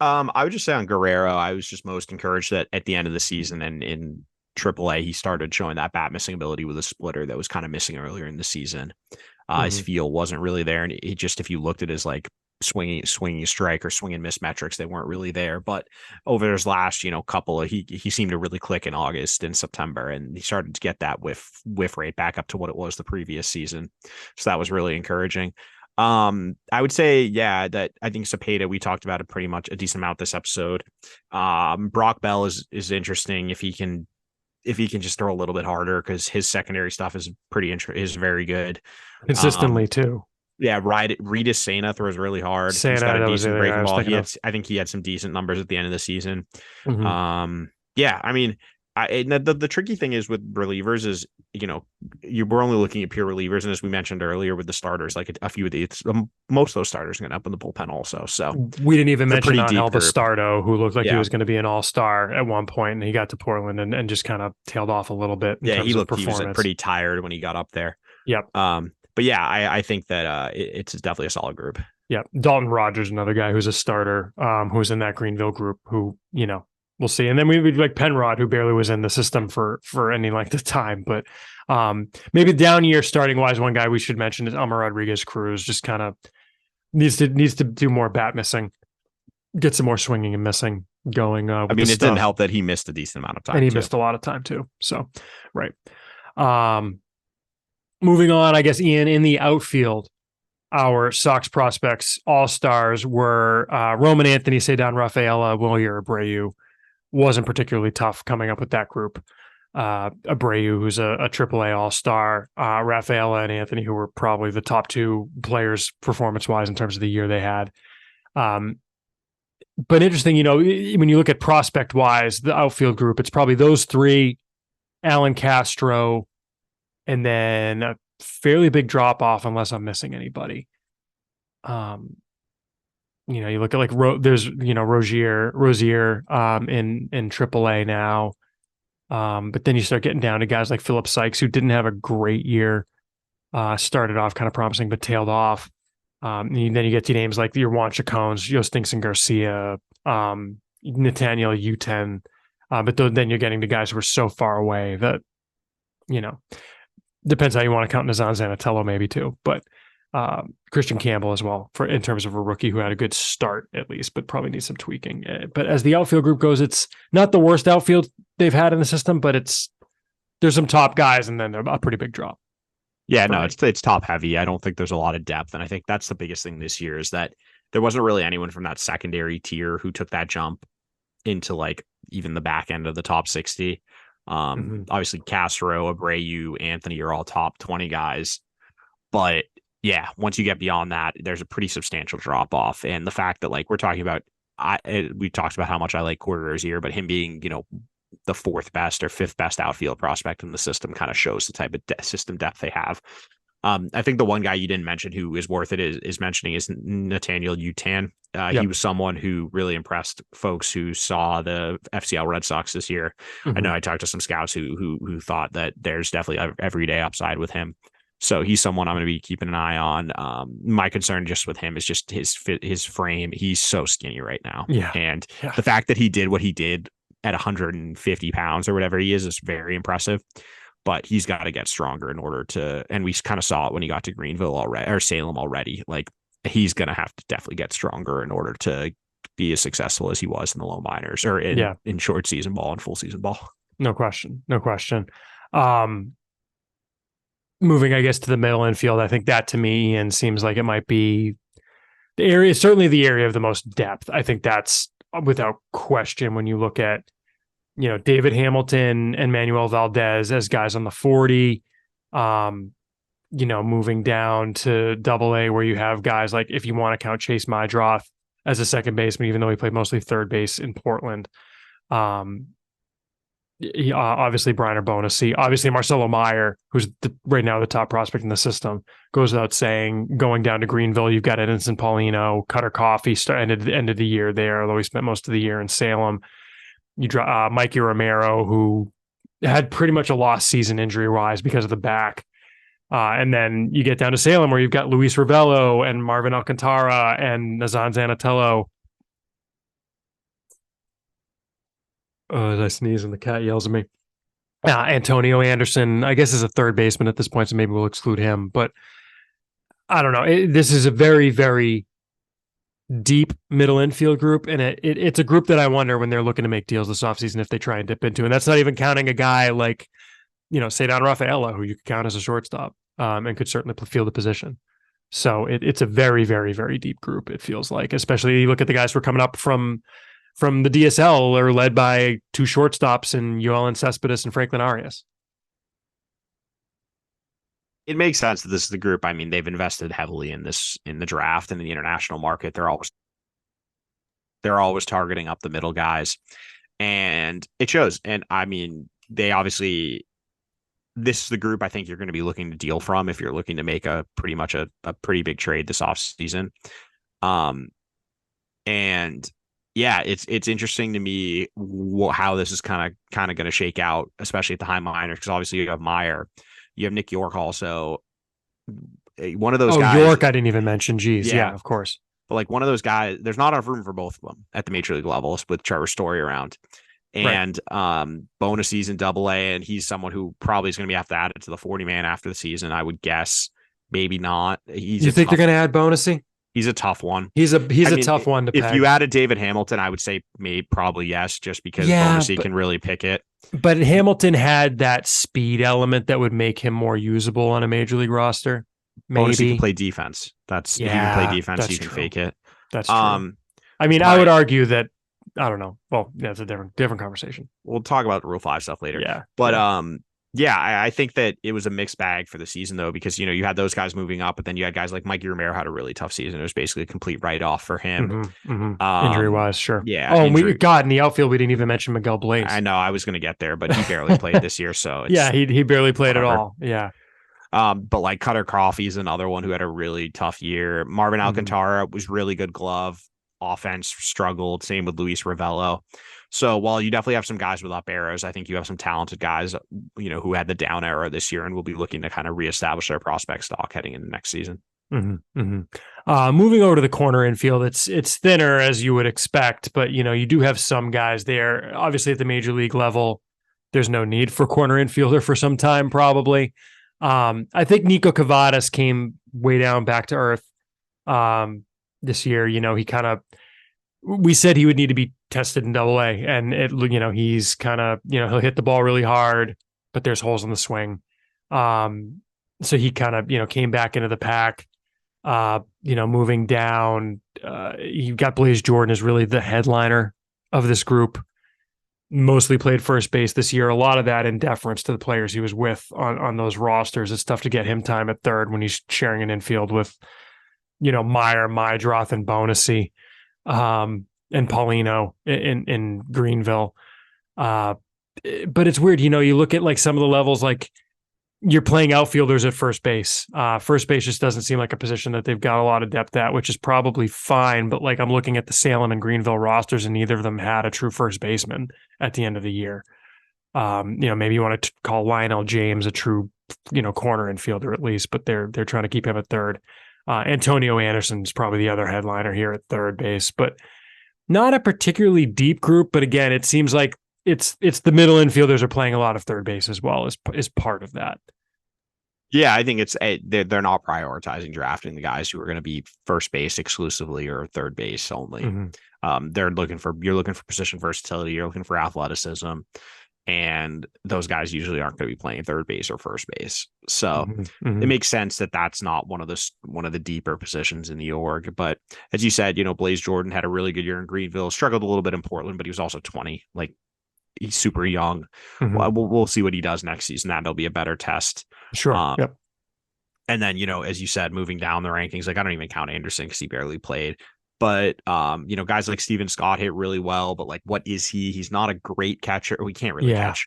B: I would just say on Guerrero, I was just most encouraged that at the end of the season and in AAA, he started showing that bat missing ability with a splitter that was kind of missing earlier in the season. His feel wasn't really there, and he just, if you looked at his like swinging strike or swing and miss metrics, they weren't really there. But over his last couple of, he seemed to really click in August and September, and he started to get that whiff rate back up to what it was the previous season. So that was really encouraging. I would say, that I think Cepeda, we talked about it pretty much a decent amount this episode. Brock Bell is interesting if he can just throw a little bit harder, because his secondary stuff is is very good
A: Consistently too.
B: Yeah, Rita Sena throws really hard. He's got a decent breaking ball. I think he had some decent numbers at the end of the season. The tricky thing is with relievers is, we're only looking at pure relievers. And as we mentioned earlier with the starters, like a few of these, most of those starters are going to end up in the bullpen also. So
A: we didn't even mention Angel Bastardo, who looked like he was going to be an all-star at one point, and he got to Portland and just kind of tailed off a little bit. He was
B: pretty tired when he got up there.
A: Yep.
B: But I think that it's definitely a solid group.
A: Yeah. Dalton Rogers, another guy who's a starter, who's in that Greenville group, who, we'll see. And then we would like Penrod, who barely was in the system for any length of time. But maybe down year starting wise, one guy we should mention is Elmer Rodriguez Cruz. Just kind of needs to do more bat missing, get some more swinging and missing going. It
B: didn't help that he missed a decent amount of time,
A: and he missed a lot of time too. So, right. Moving on, I guess, Ian, in the outfield, our Sox prospects all-stars were Roman Anthony, Cedar Rafaela, Wilyer Abreu. Wasn't particularly tough coming up with that group. Abreu, who's a AAA all-star, Rafaela and Anthony, who were probably the top two players performance-wise in terms of the year they had. But interesting, when you look at prospect-wise, the outfield group, it's probably those three, Alan Castro, and then a fairly big drop-off unless I'm missing anybody. You look at there's Rozier in AAA now, but then you start getting down to guys like Philip Sykes, who didn't have a great year, started off kind of promising but tailed off. And then you get to names like your Juan Chacones, Yostinson Garcia, Nathaniel Uten, but then you're getting to guys who are so far away that depends how you want to count Nazan Zanatello maybe too, but Christian Campbell as well in terms of a rookie who had a good start at least, but probably needs some tweaking. But as the outfield group goes, it's not the worst outfield they've had in the system, but there's some top guys and then a pretty big drop.
B: Yeah, no, it's top heavy. I don't think there's a lot of depth. And I think that's the biggest thing this year is that there wasn't really anyone from that secondary tier who took that jump into like even the back end of the top 60. Obviously Castro, Abreu, Anthony are all top 20 guys. But yeah, once you get beyond that, there's a pretty substantial drop off. And the fact that like we're talking about, we talked about how much I like Corder Rozier, but him being, the fourth best or fifth best outfield prospect in the system kind of shows the type of system depth they have. I think the one guy you didn't mention who is worth it is mentioning is Nathaniel Utan. He was someone who really impressed folks who saw the FCL Red Sox this year. I know I talked to some scouts who thought that there's definitely everyday upside with him. So he's someone I'm going to be keeping an eye on. My concern just with him is just his frame. He's so skinny right now. And the fact that he did what he did at 150 pounds or whatever he is very impressive. But he's got to get stronger in order to, and we kind of saw it when he got to Greenville already or Salem already. Like he's going to have to definitely get stronger in order to be as successful as he was in the low minors or in short season ball and full season ball.
A: No question. Moving, I guess, to the middle infield, I think that to me, Ian, seems like it might be the area, certainly the area of the most depth. I think that's without question when you look at, David Hamilton and Manuel Valdez as guys on the 40, moving down to AA where you have guys like, if you want to count Chase Mydroth as a second baseman, even though he played mostly third base in Portland. Obviously Brian Bonacy, obviously Marcelo Meyer, who's right now the top prospect in the system, goes without saying. Going down to Greenville, you've got Edinson Paulino, Cutter Coffee ended the end of the year there, although he spent most of the year in Salem. You draw Mikey Romero, who had pretty much a lost season injury-wise because of the back. And then you get down to Salem where you've got Luis Ravello and Marvin Alcantara and Nazan Zanatello. As I sneeze and the cat yells at me. Antonio Anderson, I guess, is a third baseman at this point, so maybe we'll exclude him. But I don't know. This is a very, very deep middle infield group, and it's a group that I wonder when they're looking to make deals this offseason if they try and dip into. And that's not even counting a guy like, Cedar Rafaela, who you could count as a shortstop and could certainly field the position. So it's a very, very, very deep group, it feels like, especially you look at the guys who are coming up from the DSL are led by two shortstops in Yoelan Cespedes and Franklin Arias.
B: It makes sense that this is the group. I mean, they've invested heavily in the draft and in the international market. They're always targeting up the middle guys, and it shows. And I mean, this is the group I think you're going to be looking to deal from if you're looking to make a pretty big trade this offseason. And yeah, it's interesting to me how this is kind of going to shake out, especially at the high minors, because obviously you have Meyer. You have Nick York also. One of those guys.
A: York, I didn't even mention. Geez. Yeah, of course.
B: But like one of those guys, there's not enough room for both of them at the major league level with Trevor Story around. And Bonacy's in AA, and he's someone who probably is going to have to add it to the 40-man after the season, I would guess. Maybe not.
A: You think they're going to add Bonacy?
B: He's a tough one.
A: He's a tough one to peg.
B: If you added David Hamilton, I would say probably yes, just because Bonacy can really pick it.
A: But Hamilton had that speed element that would make him more usable on a major league roster. Maybe
B: Bonacy can play defense. If you can play defense, you can fake it.
A: That's true. I mean, I would argue that I don't know. Well, yeah, it's a different conversation.
B: We'll talk about the Rule 5 stuff later.
A: Yeah.
B: But I think that it was a mixed bag for the season, though, because, you had those guys moving up, but then you had guys like Mikey Romero had a really tough season. It was basically a complete write-off for him.
A: Injury-wise, sure.
B: Yeah.
A: Oh, in the outfield, we didn't even mention Miguel Blaze.
B: I know. I was going to get there, but he barely played this year, so
A: he barely played at all. Yeah.
B: But like Cutter Coffey's another one who had a really tough year. Marvin Alcantara was really good glove. Offense struggled. Same with Luis Ravello. So while you definitely have some guys with up arrows, I think you have some talented guys, who had the down arrow this year and will be looking to kind of reestablish their prospect stock heading into next season.
A: Moving over to the corner infield, it's thinner as you would expect, but you do have some guys there. Obviously at the major league level, there's no need for corner infielder for some time, probably. I think Nico Cavadas came way down back to earth this year. He kind of, we said he would need to be tested in Double A, and he's kind of, he'll hit the ball really hard, but there's holes in the swing. So he kind of, came back into the pack. Moving down, you've got Blaze Jordan is really the headliner of this group. Mostly played first base this year. A lot of that in deference to the players he was with on those rosters. It's tough to get him time at third when he's sharing an infield with, Meyer, Mydroth, and Bonacy, and Paulino in Greenville. But it's weird, you look at like some of the levels, like you're playing outfielders at first base. First base just doesn't seem like a position that they've got a lot of depth at, which is probably fine. But like I'm looking at the Salem and Greenville rosters, and neither of them had a true first baseman at the end of the year. Maybe you want to call Lionel James a true, corner infielder at least, but they're trying to keep him at third. Antonio Anderson's probably the other headliner here at third base, but not a particularly deep group. But again, it seems like it's the middle infielders are playing a lot of third base as well as part of that.
B: Yeah, I think they're not prioritizing drafting the guys who are going to be first base exclusively or third base only. Mm-hmm. You're looking for position versatility, you're looking for athleticism, and those guys usually aren't going to be playing third base or first base. So it makes sense that that's not one of the deeper positions in the org. But as you said, Blaze Jordan had a really good year in Greenville, struggled a little bit in Portland, but he was also 20. Like, he's super young. We'll see what he does next season. That'll be a better test.
A: Sure. Yep.
B: And then, as you said, moving down the rankings, like I don't even count Anderson because he barely played. But, guys like Steven Scott hit really well. But like, what is he? He's not a great catcher. We can't really catch.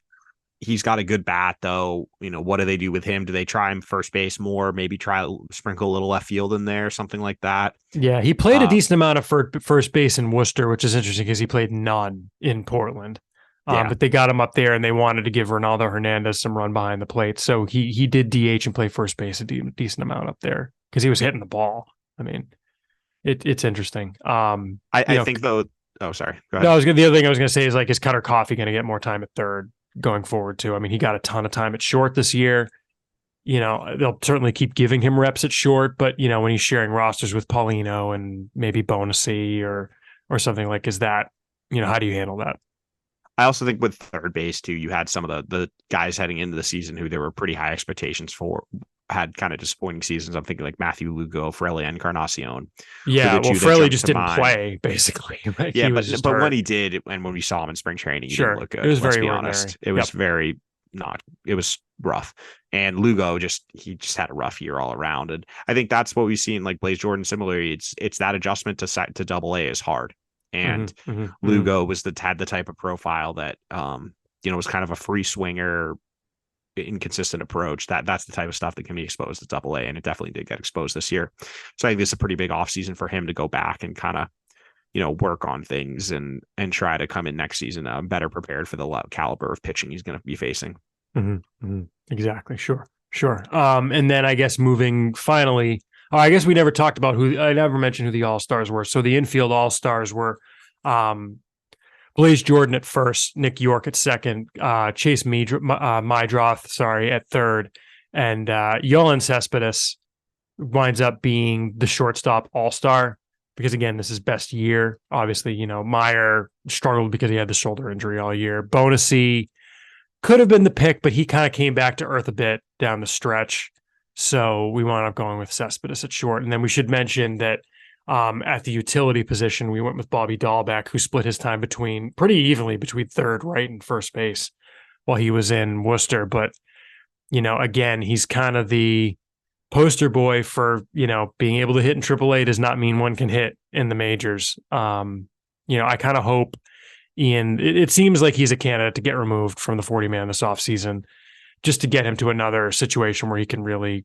B: He's got a good bat, though. What do they do with him? Do they try him first base more? Maybe try sprinkle a little left field in there, something like that.
A: Yeah, he played a decent amount of first base in Worcester, which is interesting because he played none in Portland. But they got him up there, and they wanted to give Ronaldo Hernandez some run behind the plate. So he did DH and play first base a decent amount up there because he was hitting the ball. I mean, it's interesting. I
B: think though. Oh, sorry. Go ahead.
A: No, the other thing I was going to say is, like, is Cutter Coffey going to get more time at third going forward too? I mean, he got a ton of time at short this year. They'll certainly keep giving him reps at short, but when he's sharing rosters with Paulino and maybe Bonacy or something, like, is that, how do you handle that?
B: I also think with third base too, you had some of the guys heading into the season who there were pretty high expectations for, had kind of disappointing seasons. I'm thinking like Matthew Lugo, Frelly Encarnacion.
A: Yeah, well, Frelly just didn't play, basically. Like,
B: yeah, but when he did, and when we saw him in spring training, he didn't look good.
A: It was
B: Let's
A: very
B: be honest. It was very it was rough. And Lugo he just had a rough year all around. And I think that's what we've seen, like Blaze Jordan similarly. It's that adjustment to Double A is hard. And Lugo had the type of profile that was kind of a free swinger, inconsistent approach. That's the type of stuff that can be exposed at Double A, and it definitely did get exposed this year. So I think this is a pretty big offseason for him to go back and kind of work on things and try to come in next season better prepared for the caliber of pitching he's going to be facing.
A: Exactly. Sure. And then I guess moving finally. I guess we never talked about I never mentioned who the All-Stars were. So the infield All-Stars were Blaze Jordan at first, Nick York at second, Chase Mydroth, at third, and Yolan Cespedes winds up being the shortstop All-Star because, again, this is best year. Obviously, Meyer struggled because he had the shoulder injury all year. Bonacy could have been the pick, but he kind of came back to earth a bit down the stretch. So we wound up going with Cespedes at short. And then we should mention that at the utility position, we went with Bobby Dahlbeck, who split his time pretty evenly between third, right, and first base while he was in Worcester. But, again, he's kind of the poster boy for, being able to hit in AAA does not mean one can hit in the majors. I kind of hope it seems like he's a candidate to get removed from the 40-man this offseason, just to get him to another situation where he can really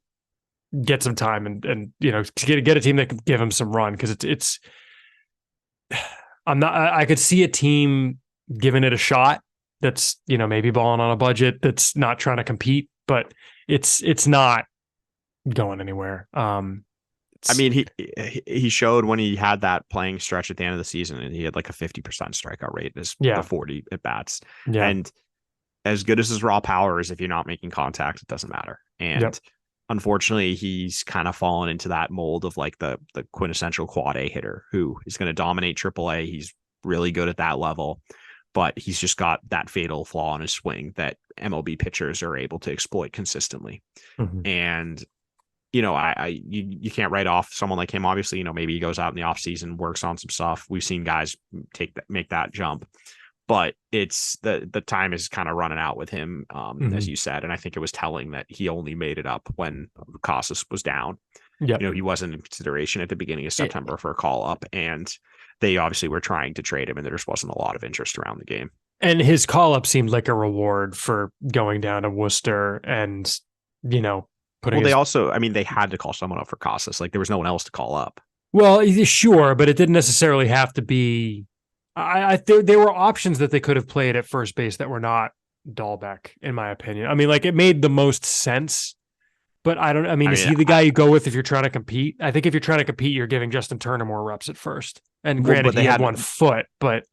A: get some time and get a team that can give him some run. Cause I could see a team giving it a shot that's, maybe balling on a budget that's not trying to compete, but it's not going anywhere.
B: I mean, he showed when he had that playing stretch at the end of the season, and he had like a 50% strikeout rate in his 40 at bats.
A: Yeah.
B: And as good as his raw power is, if you're not making contact, it doesn't matter. And unfortunately, he's kind of fallen into that mold of like the quintessential quad A hitter who is going to dominate AAA. He's really good at that level, but he's just got that fatal flaw in his swing that MLB pitchers are able to exploit consistently. And you can't write off someone like him. Obviously, maybe he goes out in the offseason, works on some stuff. We've seen guys make that jump, but it's the time is kind of running out with him, as you said. And I think it was telling that he only made it up when Casas was down. He wasn't in consideration at the beginning of September for a call up, and they obviously were trying to trade him, and there just wasn't a lot of interest around the game.
A: And his call up seemed like a reward for going down to Worcester and,
B: they also, they had to call someone up for Casas. Like there was no one else to call up.
A: Well, sure, but it didn't necessarily have to be. There were options that they could have played at first base that were not Dahlbeck, in my opinion. It made the most sense, but is he the guy you go with if you're trying to compete? I think if you're trying to compete, you're giving Justin Turner more reps at first. And granted, he had 1 foot, but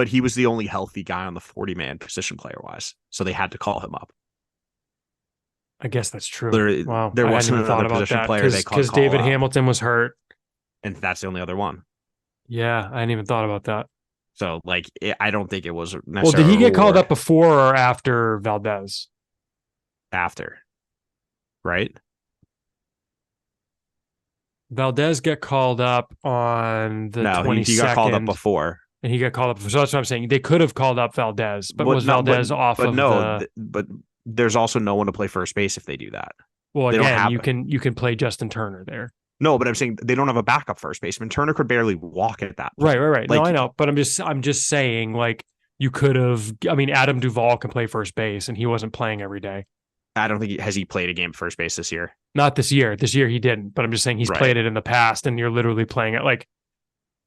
B: he was the only healthy guy on the 40-man position player wise, so they had to call him up.
A: I guess that's true.
B: There wasn't another position player
A: because David Hamilton was hurt,
B: and that's the only other one.
A: Yeah, I hadn't even thought about that.
B: So, I don't think it was necessarily.
A: Well, did he get called up before or after Valdez?
B: After, right?
A: Valdez got called up on the 22nd.
B: He got called up before.
A: And he got called up. So that's what I'm saying. They could have called up Valdez, but Valdez off of the...
B: But there's also no one to play first base if they do that.
A: Well, again, you can play Justin Turner there.
B: No, but I'm saying they don't have a backup first baseman. Turner could barely walk at that point.
A: Right. No, I know. But I'm just saying, you could have... Adam Duvall can play first base, and he wasn't playing every day.
B: I don't think has he played a game at first base this year?
A: Not this year. This year he didn't. But I'm just saying he's played it in the past, and you're literally playing it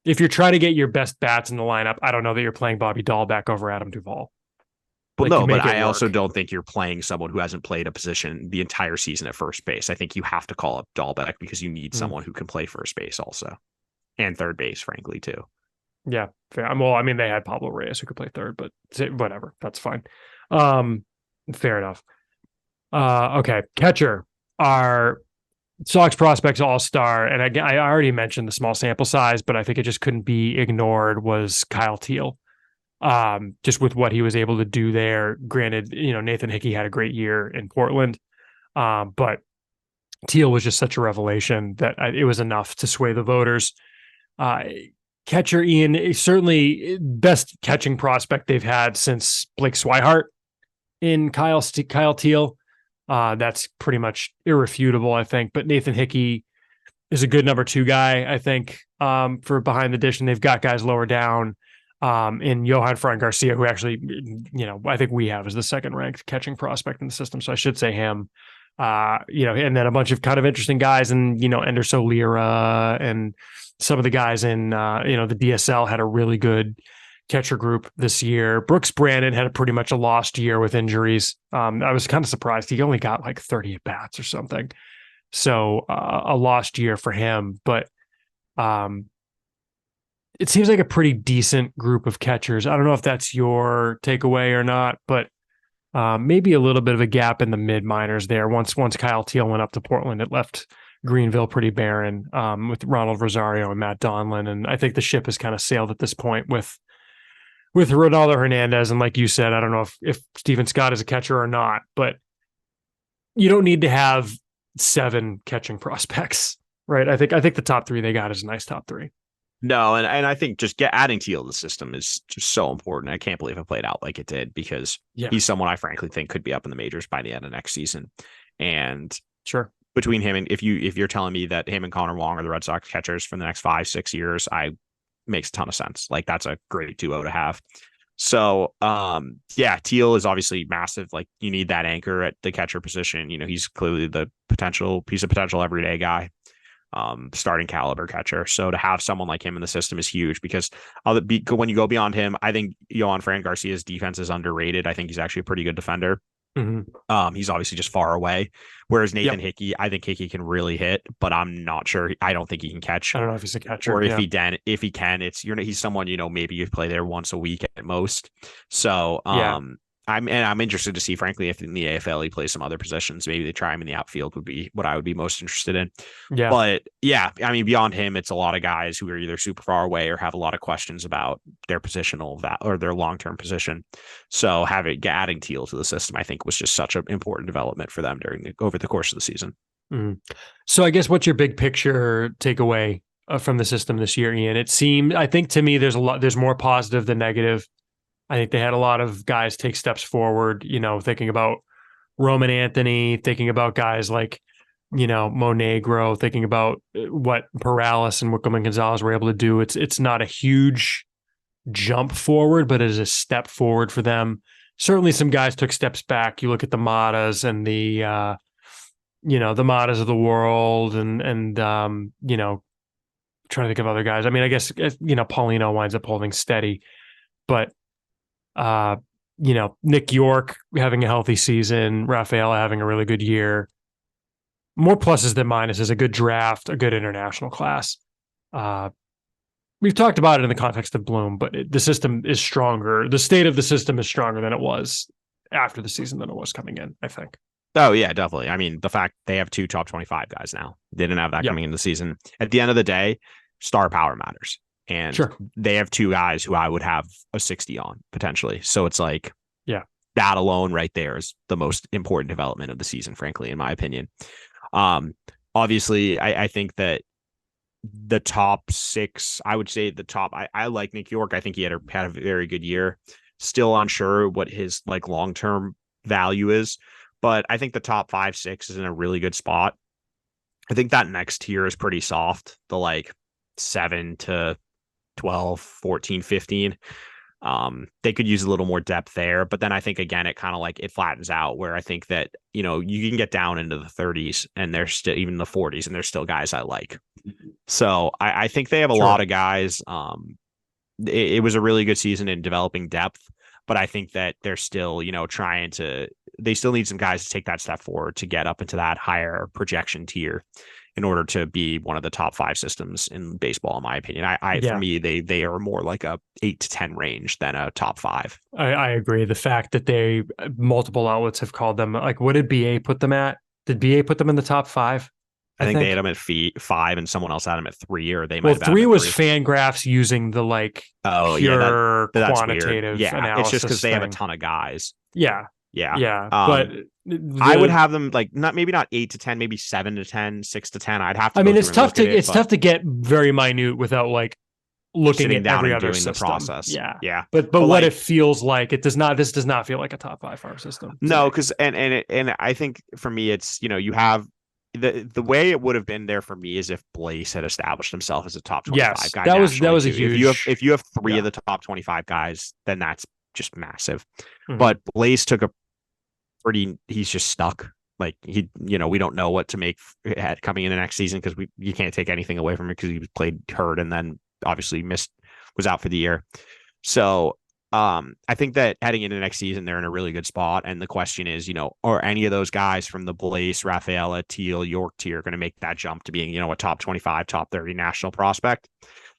A: if you're trying to get your best bats in the lineup, I don't know that you're playing Bobby Dahlbeck over Adam Duvall.
B: Well, no, but I also don't think you're playing someone who hasn't played a position the entire season at first base. I think you have to call up Dahlbeck because you need someone who can play first base also, and third base, frankly, too.
A: Yeah, fair. Well, they had Pablo Reyes who could play third, but whatever, that's fine. Fair enough. Okay, catcher, our Sox prospects all-star, and I already mentioned the small sample size, but I think it just couldn't be ignored, was Kyle Teal. Just with what he was able to do there. Granted, Nathan Hickey had a great year in Portland, but Teal was just such a revelation that it was enough to sway the voters. Catcher Ian, certainly best catching prospect they've had since Blake Swihart in Kyle Teal. That's pretty much irrefutable, I think. But Nathan Hickey is a good number 2 guy, I think, for behind the dish, and they've got guys lower down. In Johan Fran Garcia, who actually, I think we have as the second ranked catching prospect in the system. So I should say him, and then a bunch of kind of interesting guys, and, Enderso Lira and some of the guys in, the DSL had a really good catcher group this year. Brooks Brandon had pretty much a lost year with injuries. I was kind of surprised. He only got 30 at bats or something. So a lost year for him, but, it seems like a pretty decent group of catchers. I don't know if that's your takeaway or not, but maybe a little bit of a gap in the mid minors there. Once Kyle Teal went up to Portland, it left Greenville pretty barren with Ronald Rosario and Matt Donlin. And I think the ship has kind of sailed at this point with Ronaldo Hernandez. And like you said, I don't know if Steven Scott is a catcher or not, but you don't need to have 7 catching prospects, right? I think the top 3 they got is a nice top 3.
B: No, and I think just adding Teal to the system is just so important. I can't believe it played out like it did, because he's someone I frankly think could be up in the majors by the end of next season. And
A: sure,
B: between him and if you're telling me that him and Connor Wong are the Red Sox catchers for the next 5-6 years, makes a ton of sense. That's a great duo to have. So, Teal is obviously massive. You need that anchor at the catcher position. He's clearly the piece of potential everyday guy. Starting caliber catcher. So to have someone like him in the system is huge, because when you go beyond him, I think Johan Fran Garcia's defense is underrated. I think he's actually a pretty good defender. He's obviously just far away. Whereas Nathan Hickey, I think Hickey can really hit, but I'm not sure. I don't think he can catch.
A: I don't know if he's a catcher.
B: Or if he can, he's someone, maybe you play there once a week at most. So, I'm interested to see, frankly, if in the AFL he plays some other positions. Maybe they try him in the outfield would be what I would be most interested in.
A: Yeah.
B: But yeah, I mean, beyond him, it's a lot of guys who are either super far away or have a lot of questions about their positional or their long term position. So adding Teal to the system, I think, was just such an important development for them over the course of the season.
A: Mm. So I guess what's your big picture takeaway from the system this year, Ian? I think to me, there's more positive than negative. I think they had a lot of guys take steps forward, thinking about Roman Anthony, thinking about guys like, Mo Negro, thinking about what Perales and Wickham and Gonzalez were able to do. It's not a huge jump forward, but it is a step forward for them. Certainly some guys took steps back. You look at the Matas and the Matas of the world and trying to think of other guys. I mean, I guess, Paulino winds up holding steady, but Nick York having a healthy season, Rafaela having a really good year. More pluses than minuses, a good draft, a good international class. We've talked about it in the context of Bloom, but the system is stronger. The state of the system is stronger than it was after the season than it was coming in, I think.
B: Oh, yeah, definitely. I mean, the fact they have 2 top 25 guys now. They didn't have that coming in the season. At the end of the day, star power matters. And they have 2 guys who I would have a 60 on potentially. So it's like, that alone right there is the most important development of the season, frankly, in my opinion. Obviously, I think that the top 6, I would say I like Nick York. I think he had a very good year. Still unsure what his like long-term value is, but I think the top 5, 6 is in a really good spot. I think that next tier is pretty soft. The like 7 to 12, 14, 15. They could use a little more depth there, but then I think again, it kind of like it flattens out where I think that, you can get down into the 30s and there's still even the 40s and there's still guys I like. So I think they have a lot of guys. It was a really good season in developing depth, but I think that they're still, they still need some guys to take that step forward to get up into that higher projection tier in order to be one of the top 5 systems in baseball, in my opinion. For me, they are more like a 8 to 10 range than a top 5.
A: I agree. The fact that multiple outlets have called them, like, what did BA put them at? Did BA put them in the top 5?
B: I think they had them at 5 and someone else had them at 3, or they might have
A: 3 was Fangraphs using the pure quantitative analysis.
B: It's just because they have a ton of guys.
A: Yeah.
B: But I would have them maybe not 8 to 10, maybe 7 to 10, 6 to 10. I'd have to.
A: I mean, it's tough to get very minute without like looking at every other system.
B: The process.
A: Yeah. But what it feels like, this does not feel like a top 5 farm system.
B: No, because and I think for me, it's you have. The way it would have been there for me is if Blaze had established himself as a top 25 guy. That was a huge. If you have 3 of the top 25 guys, then that's just massive. Mm-hmm. But Blaze took he's just stuck. Like we don't know what to make coming in the next season because you can't take anything away from it because he played hurt and then obviously was out for the year. So I think that heading into next season, they're in a really good spot. And the question is, are any of those guys from the Blaze, Rafaela, Teal, York tier going to make that jump to being, a top 25, top 30 national prospect?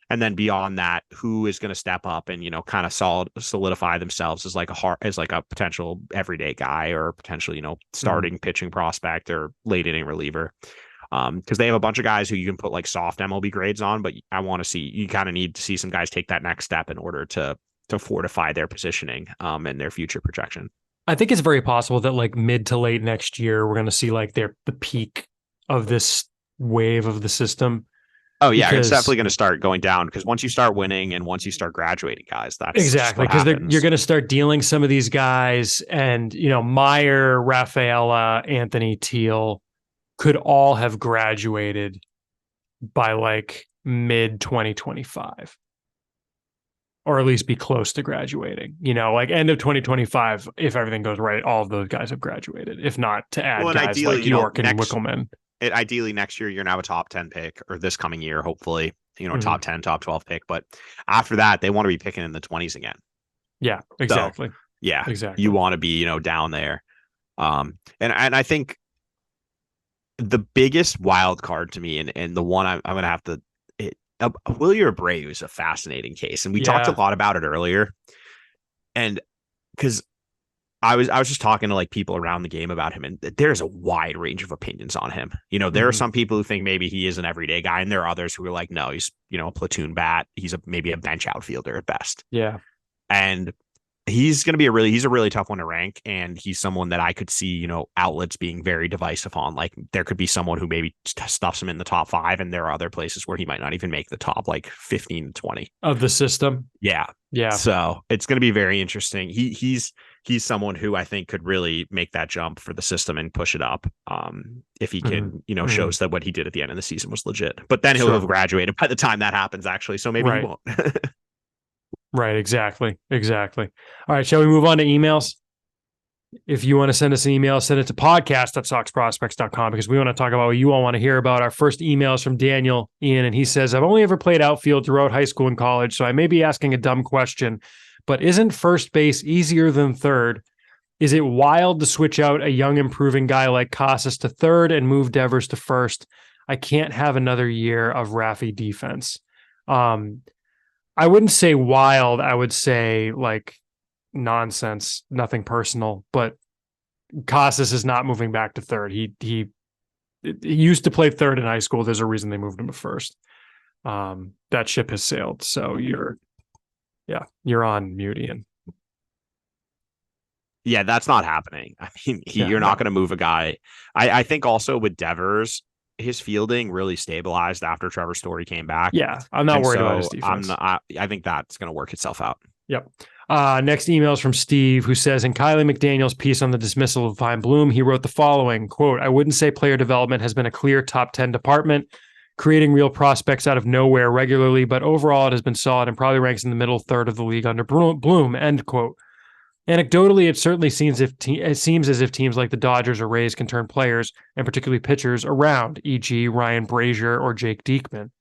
B: And then beyond that, who is going to step up and, kind of solidify themselves as like a potential everyday guy or potential, starting pitching prospect or late inning reliever? Because they have a bunch of guys who you can put like soft MLB grades on, but you kind of need to see some guys take that next step in order to fortify their positioning and their future projection.
A: I think it's very possible that like mid to late next year, we're going to see like the peak of this wave of the system.
B: Oh yeah, it's definitely going to start going down because once you start winning and once you start graduating guys, that's
A: exactly because you're going to start dealing some of these guys and, Meyer, Rafaela, Anthony, Teal could all have graduated by like mid 2025. Or at least be close to graduating, like end of 2025. If everything goes right, all of those guys have graduated. If not, to add guys like York and Wickelman.
B: Ideally, next year you're gonna have a top 10 pick, or this coming year, hopefully, top 10, top 12 pick. But after that, they want to be picking in the 20s again.
A: Yeah, exactly.
B: So, exactly. You want to be, down there. And I think the biggest wild card to me, and the one I'm gonna have to. Willie Abreu is a fascinating case, and we talked a lot about it earlier. And because I was just talking to like people around the game about him, and there's a wide range of opinions on him. There are some people who think maybe he is an everyday guy, and there are others who are like, no, he's a platoon bat. He's maybe a bench outfielder at best.
A: Yeah.
B: And he's a really tough one to rank, and he's someone that I could see, outlets being very divisive on. Like there could be someone who maybe stuffs him in the top 5, and there are other places where he might not even make the top like 15 to 20
A: of the system.
B: Yeah.
A: Yeah.
B: So it's going to be very interesting. He's someone who I think could really make that jump for the system and push it up. If he can, shows that what he did at the end of the season was legit. But then he'll have graduated by the time that happens, actually. So maybe he won't.
A: Right. Exactly. All right. Shall we move on to emails? If you want to send us an email, send it to podcast@soxprospects.com, because we want to talk about what you all want to hear about. Our first email is from Daniel Ian, and he says, I've only ever played outfield throughout high school and college, so I may be asking a dumb question, but isn't first base easier than third? Is it wild to switch out a young improving guy like Casas to third and move Devers to first? I can't have another year of Raffy defense. I wouldn't say wild. I would say like nonsense, nothing personal, but Casas is not moving back to third. He used to play third in high school. There's a reason they moved him to first. That ship has sailed. So you're on mute, Ian.
B: Yeah, that's not happening. I mean, you're not going to move a guy. I think also with Devers, his fielding really stabilized after Trevor Story came back.
A: Yeah, I'm not worried about his defense.
B: I think that's going to work itself out.
A: Yep. Next email is from Steve, who says, in Kylie McDaniel's piece on the dismissal of Vine Bloom, he wrote the following, quote, I wouldn't say player development has been a clear top 10 department, creating real prospects out of nowhere regularly, but overall it has been solid and probably ranks in the middle third of the league under Bloom, end quote. Anecdotally, it certainly seems as if teams like the Dodgers or Rays can turn players, and particularly pitchers, around, e.g. Ryan Brazier or Jake Diekman.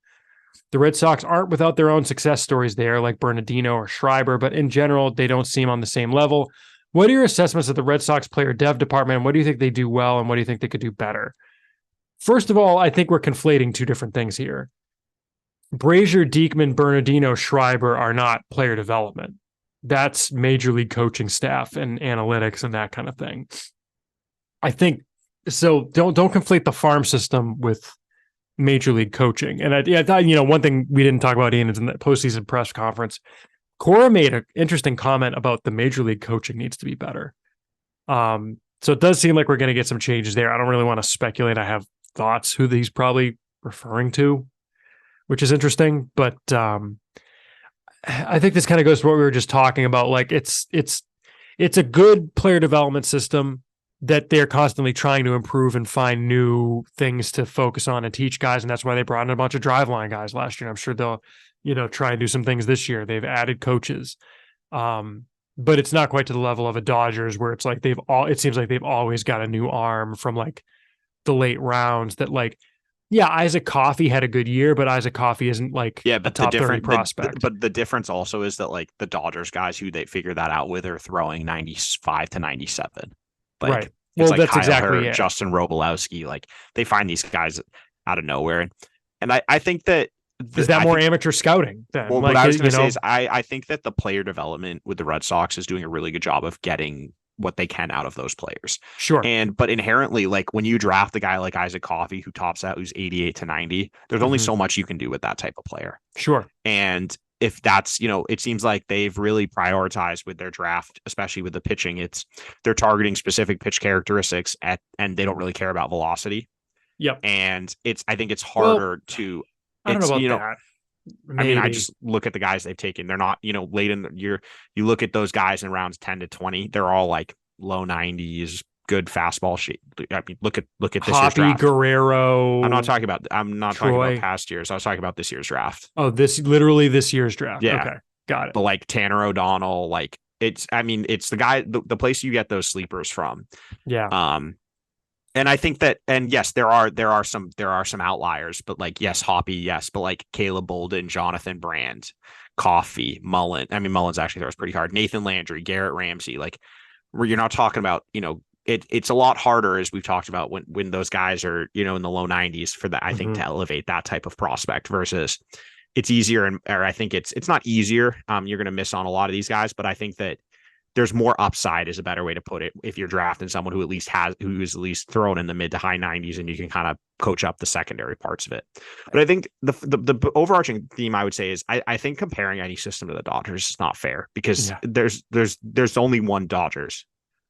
A: The Red Sox aren't without their own success stories there, like Bernardino or Schreiber, but in general, they don't seem on the same level. What are your assessments of the Red Sox player dev department? What do you think they do well, and what do you think they could do better? First of all, I think we're conflating two different things here. Brazier, Diekman, Bernardino, Schreiber are not player development. That's major league coaching staff and analytics and that kind of thing. I think so. Don't conflate the farm system with major league coaching. And I thought, one thing we didn't talk about, Ian, is in the postseason press conference, Cora made an interesting comment about the major league coaching needs to be better. So it does seem like we're going to get some changes there. I don't really want to speculate. I have thoughts who he's probably referring to, which is interesting, but I think this kind of goes to what we were just talking about. Like it's a good player development system that they're constantly trying to improve and find new things to focus on and teach guys. And that's why they brought in a bunch of driveline guys last year. I'm sure they'll, try and do some things this year. They've added coaches. But it's not quite to the level of a Dodgers where it's like it seems like they've always got a new arm from like the late rounds that like, yeah, Isaac Coffey had a good year, but Isaac Coffey isn't like a top 30 prospect.
B: But the difference also is that like the Dodgers guys who they figure that out with are throwing 95 to 97. Like,
A: right. Well,
B: like
A: that's
B: Kyle
A: exactly
B: Hurt,
A: it.
B: Justin Robolowski, like they find these guys out of nowhere. And I think that
A: is that more amateur scouting then?
B: Well,
A: like,
B: what I was going to say is I think that the player development with the Red Sox is doing a really good job of getting what they can out of those players.
A: Sure.
B: But inherently, like when you draft a guy like Isaac Coffey who tops out who's 88 to 90, there's only so much you can do with that type of player.
A: Sure.
B: And if that's, it seems like they've really prioritized with their draft, especially with the pitching, they're targeting specific pitch characteristics and they don't really care about velocity.
A: Yep.
B: And I think it's harder to,
A: I don't know about that.
B: Maybe. I mean, I just look at the guys they've taken. They're not, late in the year. You look at those guys in rounds 10 to 20. They're all like low 90s, good fastball shape. I mean, look at this year's draft.
A: Guerrero.
B: I'm not talking about past years. I was talking about this year's draft.
A: Oh, literally this year's draft.
B: Yeah.
A: Okay, got it.
B: But like Tanner O'Donnell, like it's the guy, the place you get those sleepers from.
A: Yeah.
B: And I think that, and yes, there are some outliers, but like, yes, Hoppy, yes, but like Caleb Bolden, Jonathan Brand, Coffey, Mullen. I mean, Mullins actually throws pretty hard. Nathan Landry, Garrett Ramsey, like where you're not talking about, it's a lot harder, as we've talked about, when those guys are, in the low 90s for that, I think, to elevate that type of prospect versus it's easier. Or I think it's not easier. You're going to miss on a lot of these guys, but I think that there's more upside is a better way to put it if you're drafting someone who is at least thrown in the mid to high 90s, and you can kind of coach up the secondary parts of it. But I think the overarching theme I would say is I think comparing any system to the Dodgers is not fair, because there's only one Dodgers.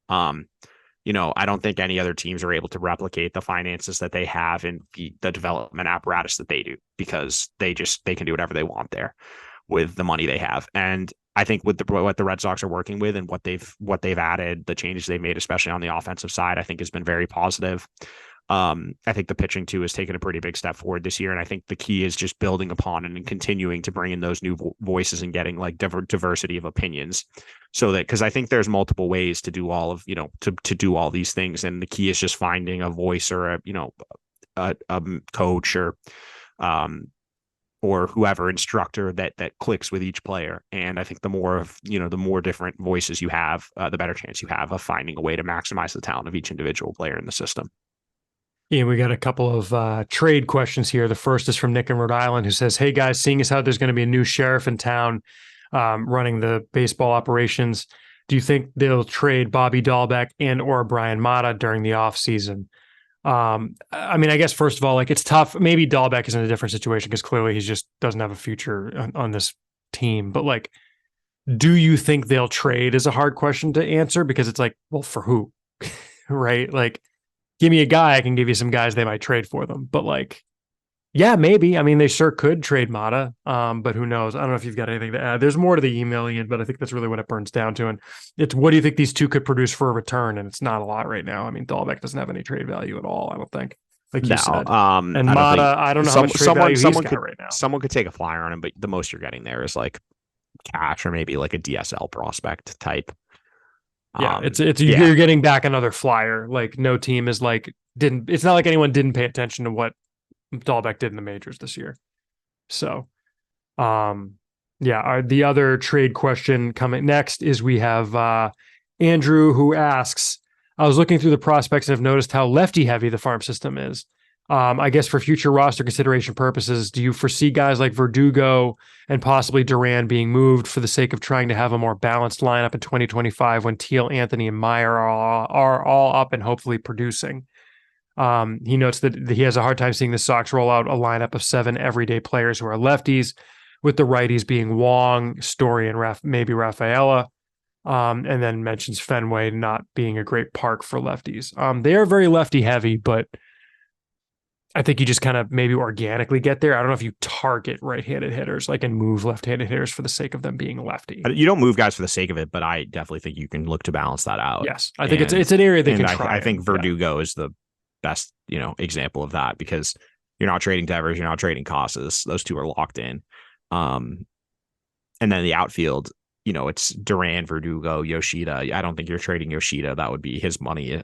B: I don't think any other teams are able to replicate the finances that they have and the development apparatus that they do, because they can do whatever they want there with the money they have. And I think with what the Red Sox are working with and what they've added, the changes they've made, especially on the offensive side, I think has been very positive. I think the pitching too has taken a pretty big step forward this year, and I think the key is just building upon it and continuing to bring in those new voices and getting like diversity of opinions, so that, because I think there's multiple ways to do all of to do all these things, and the key is just finding a voice or a coach or whoever instructor that clicks with each player. And I think the more different voices you have, the better chance you have of finding a way to maximize the talent of each individual player in the system.
A: Yeah, we got a couple of trade questions here. The first is from Nick in Rhode Island, who says, "Hey guys, seeing as how there's going to be a new sheriff in town running the baseball operations, do you think they'll trade Bobby Dahlbeck and or Brian Mata during the offseason?" I mean, I guess first of all, like, it's tough. Maybe Dahlbeck is in a different situation because clearly he just doesn't have a future on this team. But like, do you think they'll trade is a hard question to answer, because it's like, well, for who? Right? Like, give me a guy, I can give you some guys they might trade for them. But like, yeah, maybe. I mean, they sure could trade Mata, but who knows? I don't know if you've got anything to add. There's more to the email, Ian, but I think that's really what it burns down to. And it's, what do you think these two could produce for a return? And it's not a lot right now. I mean, Dahlbeck doesn't have any trade value at all, I don't think. Like you said. And Mata, I don't know how much trade value he's got right now.
B: Someone could take a flyer on him, but the most you're getting there is like cash or maybe like a DSL prospect type.
A: Yeah, you're getting back another flyer. Like, no team is like, it's not like anyone didn't pay attention to what Dahlbeck did in the majors this year. So, the other trade question coming next is we have Andrew, who asks, "I was looking through the prospects and have noticed how lefty heavy the farm system is. I guess for future roster consideration purposes, do you foresee guys like Verdugo and possibly Duran being moved for the sake of trying to have a more balanced lineup in 2025 when Teal, Anthony, and Meyer are all up and hopefully producing?" He notes that he has a hard time seeing the Sox roll out a lineup of 7 everyday players who are lefties, with the righties being Wong, Story, and maybe Rafaela. And then mentions Fenway not being a great park for lefties. They are very lefty heavy, but I think you just kind of maybe organically get there. I don't know if you target right-handed hitters and move left-handed hitters for the sake of them being lefty.
B: You don't move guys for the sake of it, but I definitely think you can look to balance that out.
A: Yes, I think it's an area they can try.
B: I think Verdugo is the best example of that, because you're not trading Devers, you're not trading Casas. Those two are locked in. And then the outfield, it's Duran, Verdugo, Yoshida. I don't think you're trading Yoshida. That would be his money.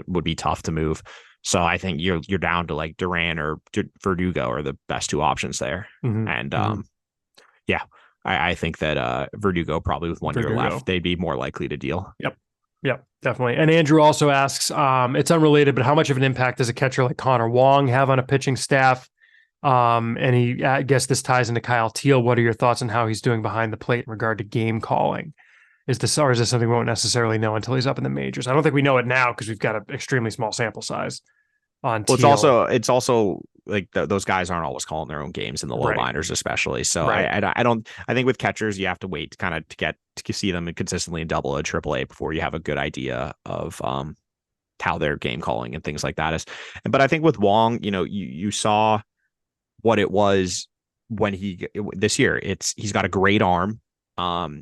B: Would be tough to move. So I think you're down to like Duran or Verdugo are the best two options there. Mm-hmm. And I think that Verdugo, probably with 1 year left, they'd be more likely to deal.
A: Yep, definitely. And Andrew also asks, it's unrelated, but how much of an impact does a catcher like Connor Wong have on a pitching staff? And I guess this ties into Kyle Teal. What are your thoughts on how he's doing behind the plate in regard to game calling? Is this something we won't necessarily know until he's up in the majors? I don't think we know it now because we've got an extremely small sample size on Teal.
B: It's also like those guys aren't always calling their own games in the low minors, especially. So I think with catchers, you have to wait to see them consistently in AA, AAA before you have a good idea of how their game calling and things like that is. But I think with Wong, you saw what it was when this year. He's got a great arm.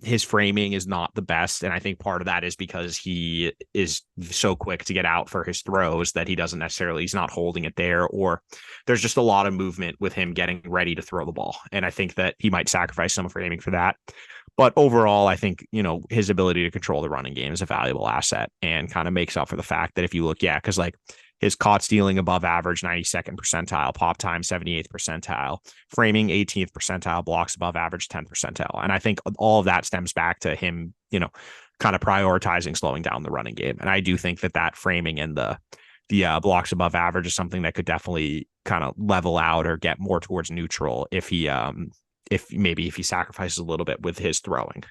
B: His framing is not the best, and I think part of that is because he is so quick to get out for his throws that he's not holding it there, or there's just a lot of movement with him getting ready to throw the ball, and I think that he might sacrifice some framing for that. But overall, I think his ability to control the running game is a valuable asset, and kind of makes up for the fact that if you look, because like his caught stealing above average 92nd percentile, pop time 78th percentile, framing 18th percentile, blocks above average 10th percentile. And I think all of that stems back to him, kind of prioritizing slowing down the running game. And I do think that framing and the blocks above average is something that could definitely kind of level out or get more towards neutral if he sacrifices a little bit with his throwing.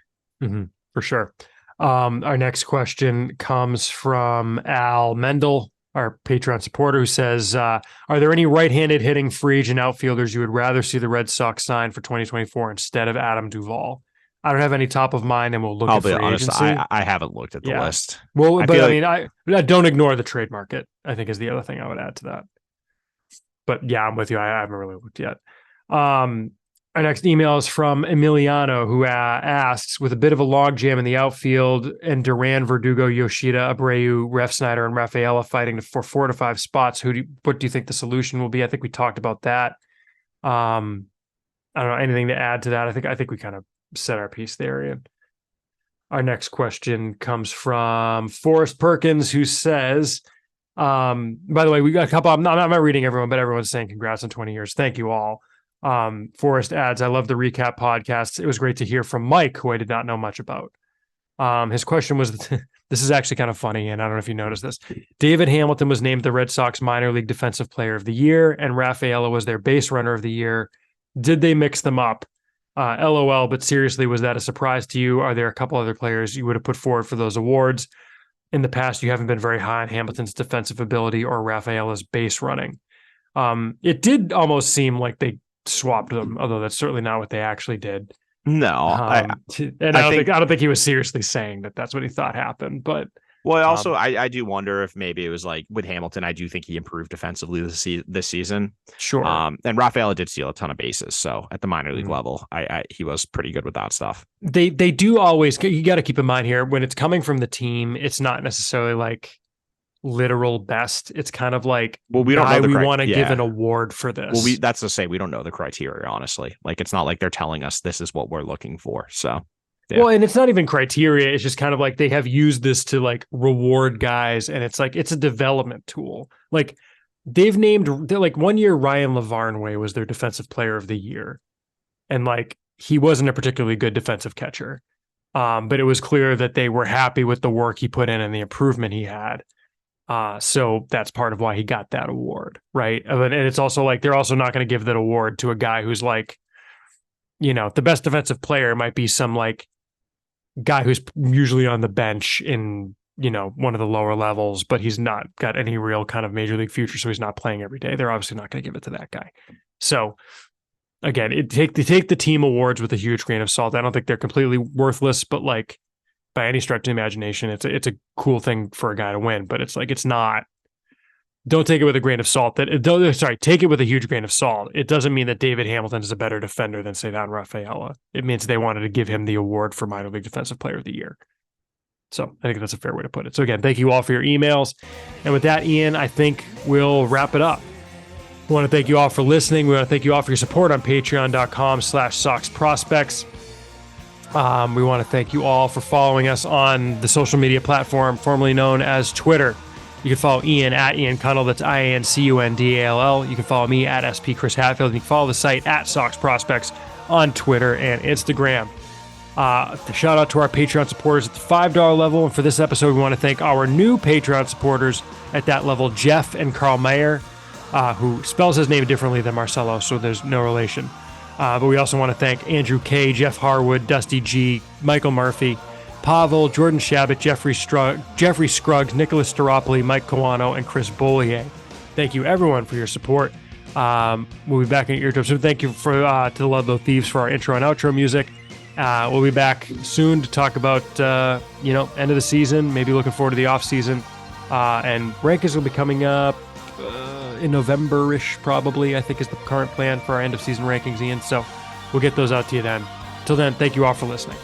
A: Mm-hmm. For sure. Our next question comes from Al Mendel, our Patreon supporter, who says, are there any right-handed hitting free agent outfielders you would rather see the Red Sox sign for 2024 instead of Adam Duvall? I don't have any top of mind, and we'll look at free agency.
B: I haven't looked at the list.
A: Well, I don't ignore the trade market, I think, is the other thing I would add to that. But yeah, I'm with you. I haven't really looked yet. Our next email is from Emiliano, who asks, with a bit of a logjam in the outfield and Duran, Verdugo, Yoshida, Abreu, Refsnyder, and Rafaela fighting for 4 to 5 spots, what do you think the solution will be? I think we talked about that. I don't know, anything to add to that? I think we kind of set our piece there, Ian. Our next question comes from Forrest Perkins, who says, by the way, we got a couple, I'm not reading everyone, but everyone's saying congrats on 20 years. Thank you all. Forrest adds, I love the recap podcast. It was great to hear from Mike, who I did not know much about. His question was, this is actually kind of funny, and I don't know if you noticed this. David Hamilton was named the Red Sox minor league defensive player of the year, and Rafaela was their base runner of the year. Did they mix them up? LOL, but seriously, was that a surprise to you? Are there a couple other players you would have put forward for those awards? In the past, you haven't been very high on Hamilton's defensive ability or Rafaela's base running. It did almost seem like they swapped them, although that's certainly not what they actually did.
B: No,
A: I don't think he was seriously saying that that's what he thought happened. But
B: also, I do wonder if maybe it was like with Hamilton. I do think he improved defensively this season.
A: Sure.
B: And Rafaela did steal a ton of bases, so at the minor league level, he was pretty good with that stuff.
A: They do always. You got to keep in mind here when it's coming from the team, it's not necessarily like literal best. It's kind of like,
B: we don't know.
A: We want to give an award for this.
B: Well, that's to say we don't know the criteria, honestly. Like, it's not like they're telling us this is what we're looking for. So, yeah. Well,
A: and it's not even criteria. It's just kind of like they have used this to like reward guys, and it's like it's a development tool. Like they've named like 1 year Ryan LaVarnway was their defensive player of the year, and like he wasn't a particularly good defensive catcher, but it was clear that they were happy with the work he put in and the improvement he had. So that's part of why he got that award, right? And it's also like they're also not going to give that award to a guy who's like, you know, the best defensive player might be some like guy who's usually on the bench in, you know, one of the lower levels, but he's not got any real kind of major league future, so he's not playing every day. They're obviously not going to give it to that guy. So again, they take the team awards with a huge grain of salt. I don't think they're completely worthless, but like, by any stretch of the imagination, it's a cool thing for a guy to win, but it's like, it's not, don't take it with a grain of salt. Take it with a huge grain of salt. It doesn't mean that David Hamilton is a better defender than, say, Don Rafaela. It means they wanted to give him the award for minor league defensive player of the year. So I think that's a fair way to put it. So again, thank you all for your emails. And with that, Ian, I think we'll wrap it up. We want to thank you all for listening. We want to thank you all for your support on patreon.com/SoxProspects. We want to thank you all for following us on the social media platform formerly known as Twitter. You can follow Ian at Ian Cunnell. That's IANCUNDALL. You can follow me at SP Chris Hatfield. You can follow the site at Sox Prospects on Twitter and Instagram. Shout out to our Patreon supporters at the $5 level. And for this episode, we want to thank our new Patreon supporters at that level, Jeff and Carl Mayer, who spells his name differently than Marcelo, so there's no relation. But we also want to thank Andrew K., Jeff Harwood, Dusty G., Michael Murphy, Pavel, Jordan Shabbat, Jeffrey Scruggs, Nicholas Staropoli, Mike Kawano, and Chris Bollier. Thank you, everyone, for your support. We'll be back in your eardrums. So thank you to the Ludlow Thieves for our intro and outro music. We'll be back soon to talk about, end of the season, maybe looking forward to the off season. And rankings will be coming up in November-ish, probably, I think is the current plan for our end of season rankings, Ian. So we'll get those out to you then. Till then, thank you all for listening.